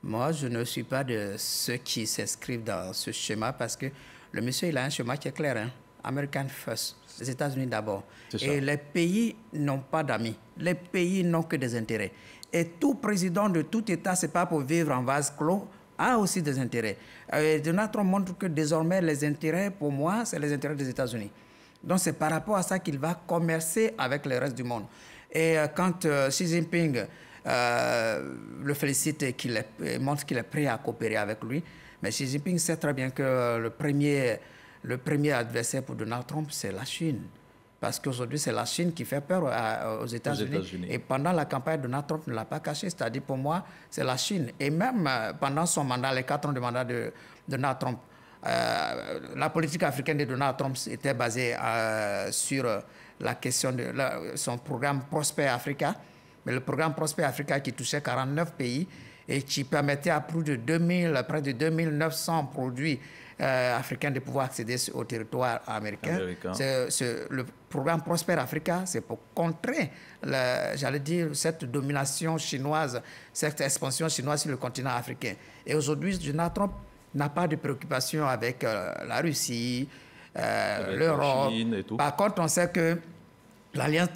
Moi, je ne suis pas de ceux qui s'inscrivent dans ce schéma parce que le monsieur, il a un schéma qui est clair, hein, American first, les États-Unis d'abord. Et les pays n'ont pas d'amis, les pays n'ont que des intérêts. Et tout président de tout État, ce n'est pas pour vivre en vase clos, a aussi des intérêts. Donald Trump montre que désormais, les intérêts, pour moi, c'est les intérêts des États-Unis. Donc, c'est par rapport à ça qu'il va commercer avec le reste du monde. Et quand Xi Jinping le félicite et qu'il montre qu'il est prêt à coopérer avec lui, mais Xi Jinping sait très bien que le premier adversaire pour Donald Trump, c'est la Chine. Parce qu'aujourd'hui, c'est la Chine qui fait peur aux États-Unis. Et pendant la campagne, Donald Trump ne l'a pas caché. C'est-à-dire, pour moi, c'est la Chine. Et même pendant son mandat, les 4 ans de mandat de Donald Trump, la politique africaine de Donald Trump était basée sur la question de son programme Prosper Africa. Mais le programme Prosper Africa qui touchait 49 pays et qui permettait à plus de 2000, près de 2900 produits africains de pouvoir accéder au territoire américain. Le programme Prosper Africa, c'est pour contrer, j'allais dire, cette domination chinoise, cette expansion chinoise sur le continent africain. Et aujourd'hui, Donald Trump n'a pas de préoccupation avec la Russie, l'Europe. Par contre, on sait que l'Alliance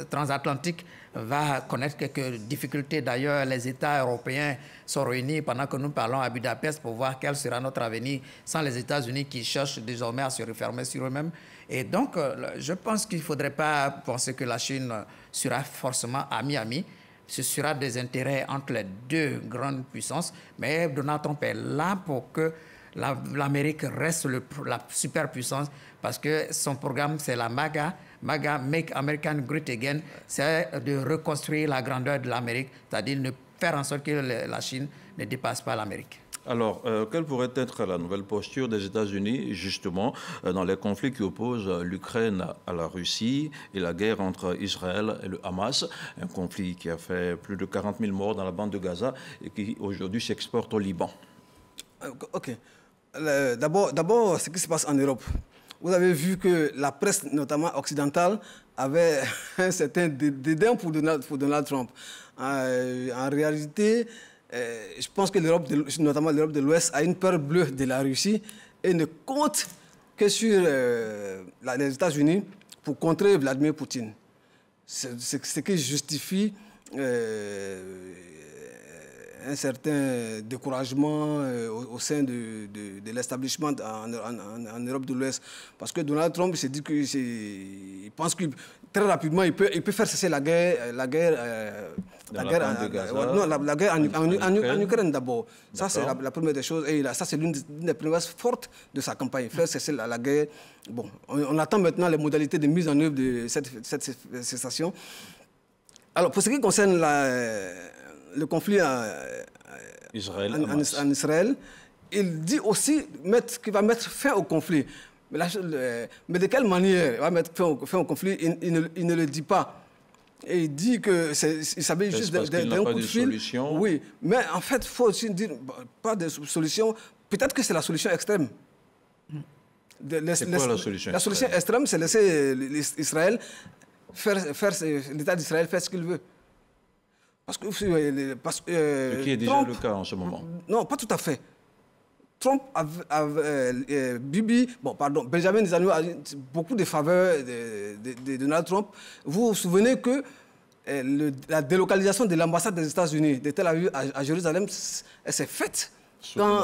transatlantique va connaître quelques difficultés. D'ailleurs, les États européens sont réunis pendant que nous parlons à Budapest pour voir quel sera notre avenir sans les États-Unis qui cherchent désormais à se refermer sur eux-mêmes. Et donc, je pense qu'il ne faudrait pas penser que la Chine sera forcément ami-ami. Ce sera des intérêts entre les deux grandes puissances. Mais Donald Trump est là pour que l'Amérique reste la superpuissance parce que son programme, c'est la MAGA, Make America Great Again, c'est de reconstruire la grandeur de l'Amérique, c'est-à-dire de faire en sorte que la Chine ne dépasse pas l'Amérique. Alors, quelle pourrait être la nouvelle posture des États-Unis, justement, dans les conflits qui opposent l'Ukraine à la Russie et la guerre entre Israël et le Hamas, un conflit qui a fait plus de 40 000 morts dans la bande de Gaza et qui aujourd'hui s'exporte au Liban? OK. D'abord, ce qui se passe en Europe. Vous avez vu que la presse, notamment occidentale, avait un certain dédain pour Donald Trump. En réalité, je pense que l'Europe, notamment l'Europe de l'Ouest, a une peur bleue de la Russie et ne compte que sur les États-Unis pour contrer Vladimir Poutine. C'est ce qui justifie un certain découragement au sein de l'établissement en Europe de l'Ouest. Parce que Donald Trump s'est dit qu'il pense que très rapidement, il peut faire cesser la guerre en Ukraine d'abord. Ça, c'est la première des choses. Et ça, c'est l'une des promesses fortes de sa campagne, faire cesser la guerre. Bon, on attend maintenant les modalités de mise en œuvre de cette cessation. Alors, pour ce qui concerne le conflit en Israël, il dit aussi qu'il va mettre fin au conflit. Mais de quelle manière il va mettre fin au conflit, il ne le dit pas. Et il dit qu'il s'agit juste d'un coup de fil. Solution. Oui, mais en fait, il faut aussi dire, pas de solution. Peut-être que c'est la solution extrême. C'est quoi la solution extrême? La solution extrême, c'est laisser l'État d'Israël faire ce qu'il veut. Ce qui est déjà Trump, le cas en ce moment. Non, pas tout à fait. Benjamin Netanyahu a beaucoup de faveurs de Donald Trump. Vous vous souvenez que la délocalisation de l'ambassade des États-Unis de Tel Aviv à Jérusalem, elle s'est faite quand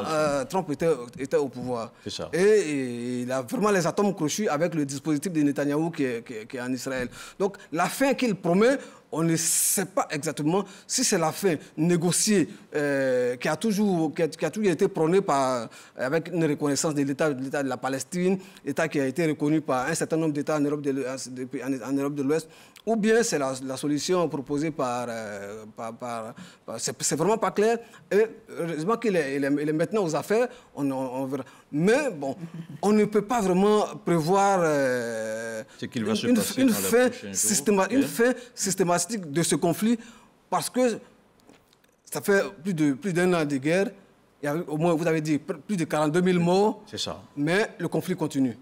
Trump était au pouvoir. C'est ça. Et il a vraiment les atomes crochus avec le dispositif de Netanyahou qui est en Israël. Donc la fin qu'il promet, on ne sait pas exactement si c'est la fin négociée qui a toujours été prônée avec une reconnaissance de l'État de la Palestine, État qui a été reconnu par un certain nombre d'États en Europe de l'Ouest, ou bien c'est la solution proposée c'est vraiment pas clair. Et heureusement qu'il est maintenant aux affaires, on verra. Mais bon, on ne peut pas vraiment prévoir une fin systématique de ce conflit, parce que ça fait plus d'un an de guerre. Il y a au moins, vous avez dit, plus de 42 000 morts. C'est ça. Mais le conflit continue.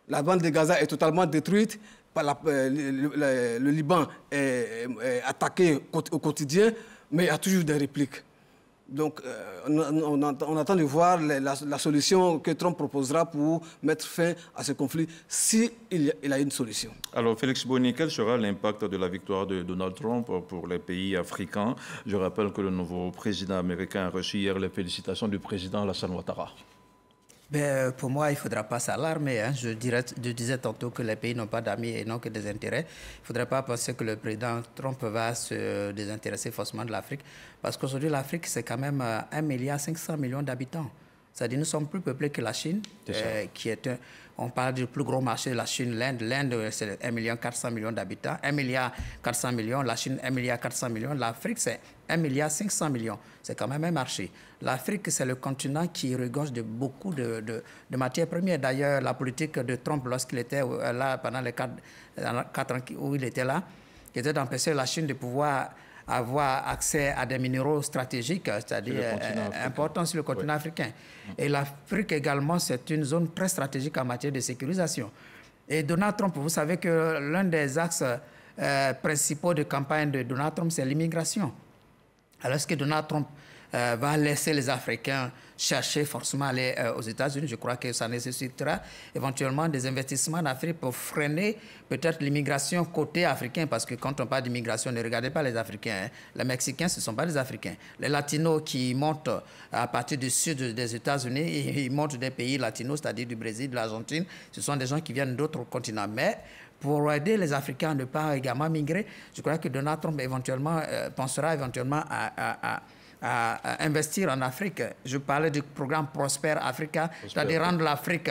La bande de Gaza est totalement détruite. Le Liban est attaqué au quotidien, mais il y a toujours des répliques. Donc, on attend de voir la solution que Trump proposera pour mettre fin à ce conflit, s'il a une solution. Alors, Félix Boni, quel sera l'impact de la victoire de Donald Trump pour les pays africains? Je rappelle que le nouveau président américain a reçu hier les félicitations du président Alassane Ouattara. Pour moi, il ne faudra pas s'alarmer. Hein. Je disais tantôt que les pays n'ont pas d'amis et non que des intérêts. Il ne faudrait pas penser que le président Trump va se désintéresser forcément de l'Afrique. Parce qu'aujourd'hui, l'Afrique, c'est quand même 1,5 milliard d'habitants. C'est-à-dire nous sommes plus peuplés que la Chine, on parle du plus gros marché de la Chine, l'Inde. L'Inde, c'est 1,4 milliard d'habitants. 1,4 milliard, la Chine, 1,4 milliard. L'Afrique, c'est 1,5 milliard. C'est quand même un marché. L'Afrique, c'est le continent qui regorge de beaucoup de matières premières. D'ailleurs, la politique de Trump, lorsqu'il était là, pendant les 4 ans où il était là, était d'empêcher la Chine de pouvoir avoir accès à des minéraux stratégiques, c'est-à-dire importants sur le continent africain. Et l'Afrique également, c'est une zone très stratégique en matière de sécurisation. Et Donald Trump, vous savez que l'un des axes principaux de campagne de Donald Trump, c'est l'immigration. Alors, est-ce que Donald Trump va laisser les Africains chercher forcément à aller aux États-Unis? Je crois que ça nécessitera éventuellement des investissements en Afrique pour freiner peut-être l'immigration côté africain, parce que quand on parle d'immigration, ne regardez pas les Africains. Les Mexicains, ce ne sont pas des Africains. Les Latinos qui montent à partir du sud des États-Unis, ils montent des pays latinos, c'est-à-dire du Brésil, de l'Argentine. Ce sont des gens qui viennent d'autres continents. Mais pour aider les Africains à ne pas également migrer, je crois que Donald Trump pensera éventuellement à investir en Afrique. Je parlais du programme Prosper Africa, c'est-à-dire rendre l'Afrique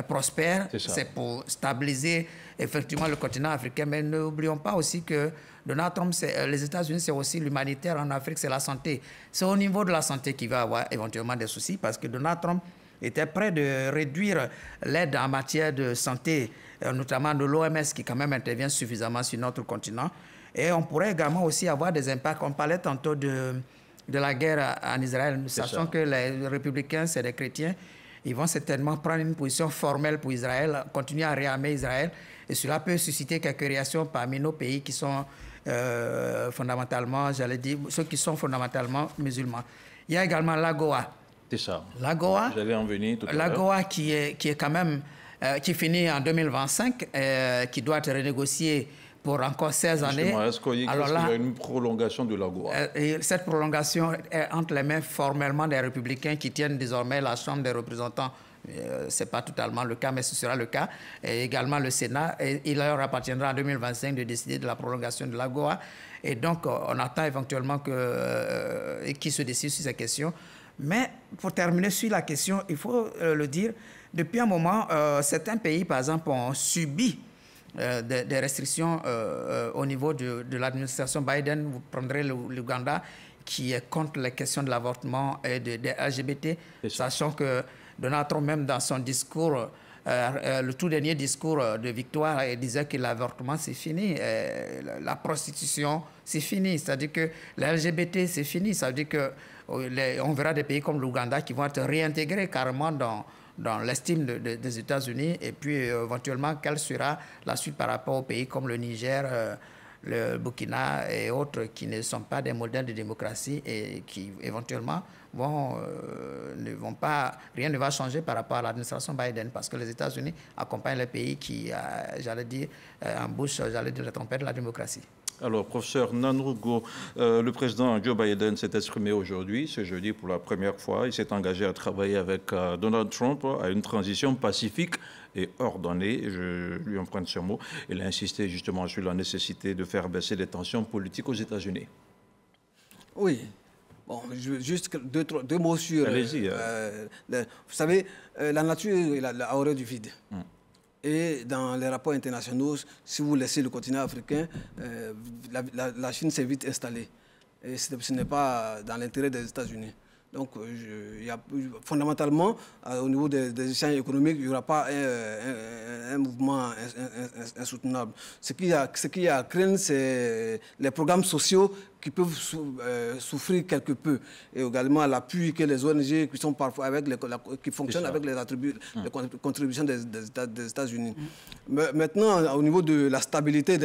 prospère. C'est pour stabiliser effectivement le continent africain. Mais n'oublions pas aussi que Donald Trump, les États-Unis, c'est aussi l'humanitaire en Afrique, c'est la santé. C'est au niveau de la santé qu'il va avoir éventuellement des soucis, parce que Donald Trump était prêt de réduire l'aide en matière de santé, notamment de l'OMS, qui quand même intervient suffisamment sur notre continent. Et on pourrait également aussi avoir des impacts. On parlait tantôt de la guerre en Israël, sachant que les républicains, c'est des chrétiens. Ils vont certainement prendre une position formelle pour Israël, continuer à réarmer Israël. Et cela peut susciter quelques réactions parmi nos pays qui sont fondamentalement, j'allais dire, ceux qui sont fondamentalement musulmans. Il y a également l'AGOA. C'est ça. L'AGOA, j'allais en venir tout à l'heure. L'AGOA qui est quand même, qui finit en 2025, qui doit être renégociée pour encore 16 années. Est-ce qu'il y a une prolongation de l'AGOA? Cette prolongation est entre les mains formellement des républicains qui tiennent désormais la Chambre des représentants. Ce n'est pas totalement le cas, mais ce sera le cas. Et également le Sénat. Et il leur appartiendra en 2025 de décider de la prolongation de l'AGOA. Et donc, on attend éventuellement qu'ils se décident sur ces questions. Mais pour terminer sur la question, il faut le dire, depuis un moment, certains pays, par exemple, ont subi des restrictions au niveau de l'administration Biden. Vous prendrez l'Ouganda, qui est contre les questions de l'avortement et des LGBT, sachant que Donald Trump, même dans son discours, le tout dernier discours de victoire, il disait que l'avortement, c'est fini, la prostitution, c'est fini, c'est-à-dire que les LGBT, c'est fini, ça veut dire qu'on verra des pays comme l'Ouganda qui vont être réintégrés carrément dans l'estime des États-Unis, et puis éventuellement, quelle sera la suite par rapport aux pays comme le Niger, le Burkina et autres qui ne sont pas des modèles de démocratie et qui éventuellement rien ne va changer par rapport à l'administration Biden, parce que les États-Unis accompagnent les pays qui, j'allais dire, embauchent, la trompette de la démocratie. Alors, professeur Nanrugo, le président Joe Biden s'est exprimé aujourd'hui, ce jeudi, pour la première fois. Il s'est engagé à travailler avec Donald Trump à une transition pacifique et ordonnée. Je lui emprunte ce mot. Il a insisté justement sur la nécessité de faire baisser les tensions politiques aux États-Unis. Oui. Bon, juste deux mots sur... Allez-y. Vous savez, la nature a horreur du vide. Et dans les rapports internationaux, si vous laissez le continent africain, la Chine s'est vite installée. Et ce n'est pas dans l'intérêt des États-Unis. Donc, fondamentalement, au niveau des échanges économiques, il n'y aura pas un mouvement insoutenable. Ce qu'il y a à craindre, c'est les programmes sociaux qui peuvent souffrir quelque peu. Et également l'appui que les ONG qui sont parfois qui fonctionnent avec les contributions des États-Unis. Maintenant, au niveau de la stabilité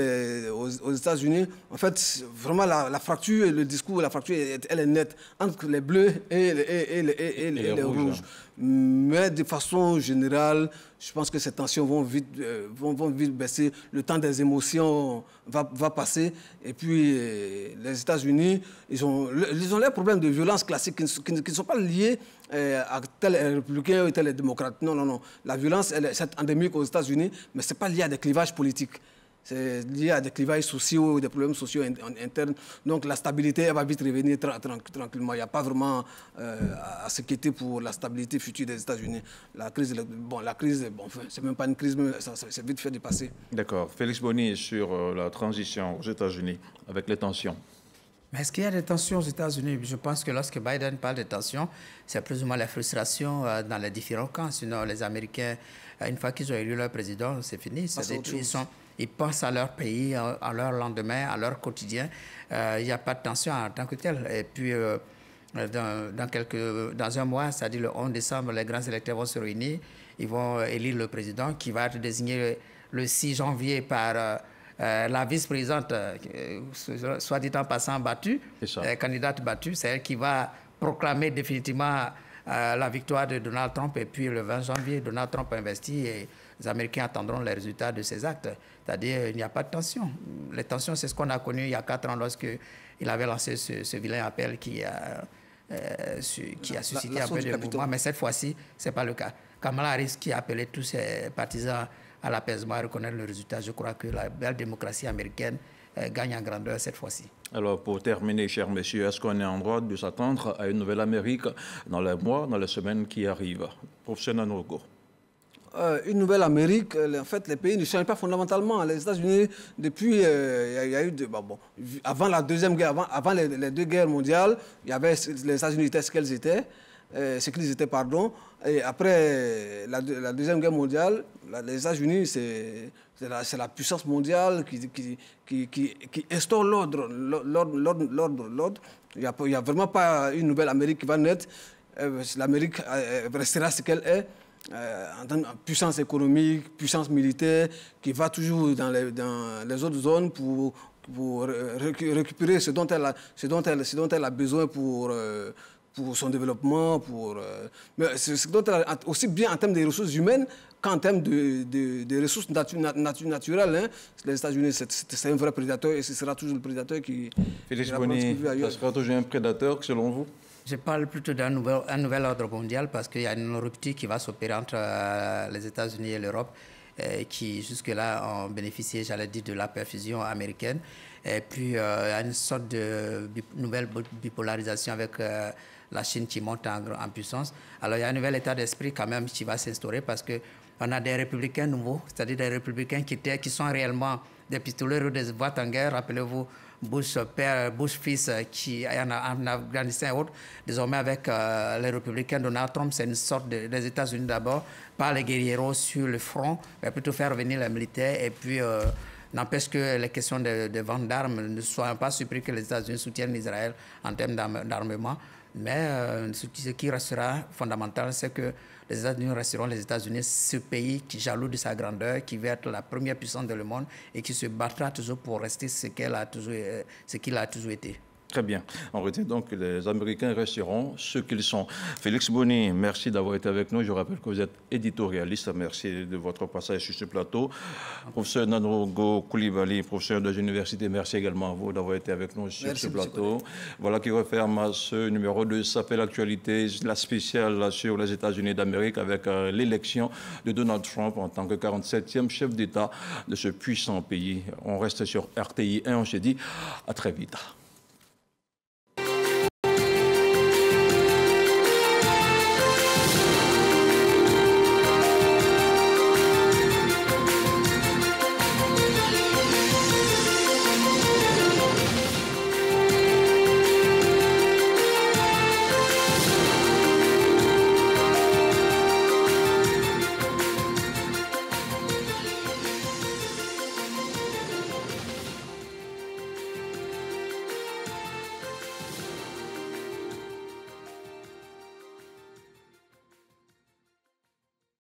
aux États-Unis, en fait, vraiment la fracture, le discours, la fracture, elle est nette entre les bleus et les rouges. Mais de façon générale, je pense que ces tensions vont vite baisser. Le temps des émotions va passer. Et puis, les États-Unis, ils ont leurs problèmes de violence classiques qui ne sont pas liés à tel républicain ou tel démocrate. Non, non, non. La violence, c'est endémique aux États-Unis, mais ce n'est pas lié à des clivages politiques. C'est lié à des clivages sociaux, des problèmes sociaux internes. Donc la stabilité, elle va vite revenir tranquillement. Il n'y a pas vraiment à s'inquiéter pour la stabilité future des États-Unis. La crise, c'est même pas une crise, mais c'est vite fait de passer. D'accord. Félix Boni sur la transition aux États-Unis avec les tensions. Mais est-ce qu'il y a des tensions aux États-Unis? Je pense que lorsque Biden parle de tensions, c'est plus ou moins la frustration dans les différents camps. Sinon, les Américains, une fois qu'ils ont élu leur président, c'est fini. Ils pensent à leur pays, à leur lendemain, à leur quotidien. Il n'y a pas de tension en tant que tel. Et puis, dans un mois, c'est-à-dire le 11 décembre, les grands électeurs vont se réunir. Ils vont élire le président qui va être désigné le 6 janvier par la vice-présidente, soit dit en passant, battue, candidate battue. C'est elle qui va proclamer définitivement la victoire de Donald Trump. Et puis le 20 janvier, Donald Trump investit et les Américains attendront les résultats de ces actes. C'est-à-dire il n'y a pas de tension. Les tensions, c'est ce qu'on a connu il y a 4 ans lorsqu'il avait lancé ce vilain appel qui a suscité un peu de mouvement. Mais cette fois-ci, ce n'est pas le cas. Kamala Harris qui a appelé tous ses partisans à l'apaisement, à reconnaître le résultat. Je crois que la belle démocratie américaine gagne en grandeur cette fois-ci. Alors, pour terminer, chers messieurs, est-ce qu'on est en droit de s'attendre à une nouvelle Amérique dans les mois, dans les semaines qui arrivent? Professeur Nanougo. Une nouvelle Amérique, en fait, les pays ne changent pas fondamentalement. Les États-Unis, depuis, il y a eu avant la deuxième guerre, avant les 2 guerres mondiales, les États-Unis étaient ce qu'ils étaient. Et après la deuxième guerre mondiale, les États-Unis, c'est la puissance mondiale qui instaure l'ordre. Il n'y a vraiment pas une nouvelle Amérique qui va naître. L'Amérique restera ce qu'elle est. En puissance économique, puissance militaire, qui va toujours dans les autres zones pour récupérer ce dont elle a besoin pour son développement, mais aussi bien en termes de ressources humaines qu'en termes de ressources naturelles. Hein. Les États-Unis, c'est un vrai prédateur et ce sera toujours le prédateur qui... Félix Boni, ça sera toujours un prédateur selon vous? Je parle plutôt d'un nouvel ordre mondial parce qu'il y a une rupture qui va s'opérer entre les États-Unis et l'Europe qui jusque-là ont bénéficié, j'allais dire, de la perfusion américaine. Et puis, il y a une sorte de nouvelle bipolarisation avec la Chine qui monte en puissance. Alors, il y a un nouvel état d'esprit quand même qui va s'instaurer parce qu'on a des républicains nouveaux, c'est-à-dire des républicains qui sont réellement des pistolets ou des boîtes en guerre. Rappelez-vous, Bush père, Bush fils qui est en Afghanistan et autres. Désormais, avec les républicains, Donald Trump, c'est une sorte des États-Unis d'abord, pas les guerrieros sur le front, mais plutôt faire revenir les militaires. Et puis, n'empêche que les questions de vente d'armes ne soient pas surpris que les États-Unis soutiennent Israël en termes d'armement. Mais ce qui restera fondamental, c'est que les États-Unis resteront les États-Unis, ce pays qui jaloux de sa grandeur, qui veut être la première puissance dans le monde et qui se battra toujours pour rester ce qu'il a toujours été. Très bien. On retient donc que les Américains resteront ce qu'ils sont. Félix Boni, merci d'avoir été avec nous. Je rappelle que vous êtes éditorialiste. Merci de votre passage sur ce plateau. Professeur Nanougo Coulibaly, professeur de l'université, merci également à vous d'avoir été avec nous sur ce plateau. Voilà qui referme ce numéro de S'appelle l'actualité, la spéciale sur les États-Unis d'Amérique avec l'élection de Donald Trump en tant que 47e chef d'État de ce puissant pays. On reste sur RTI 1. On se dit à très vite.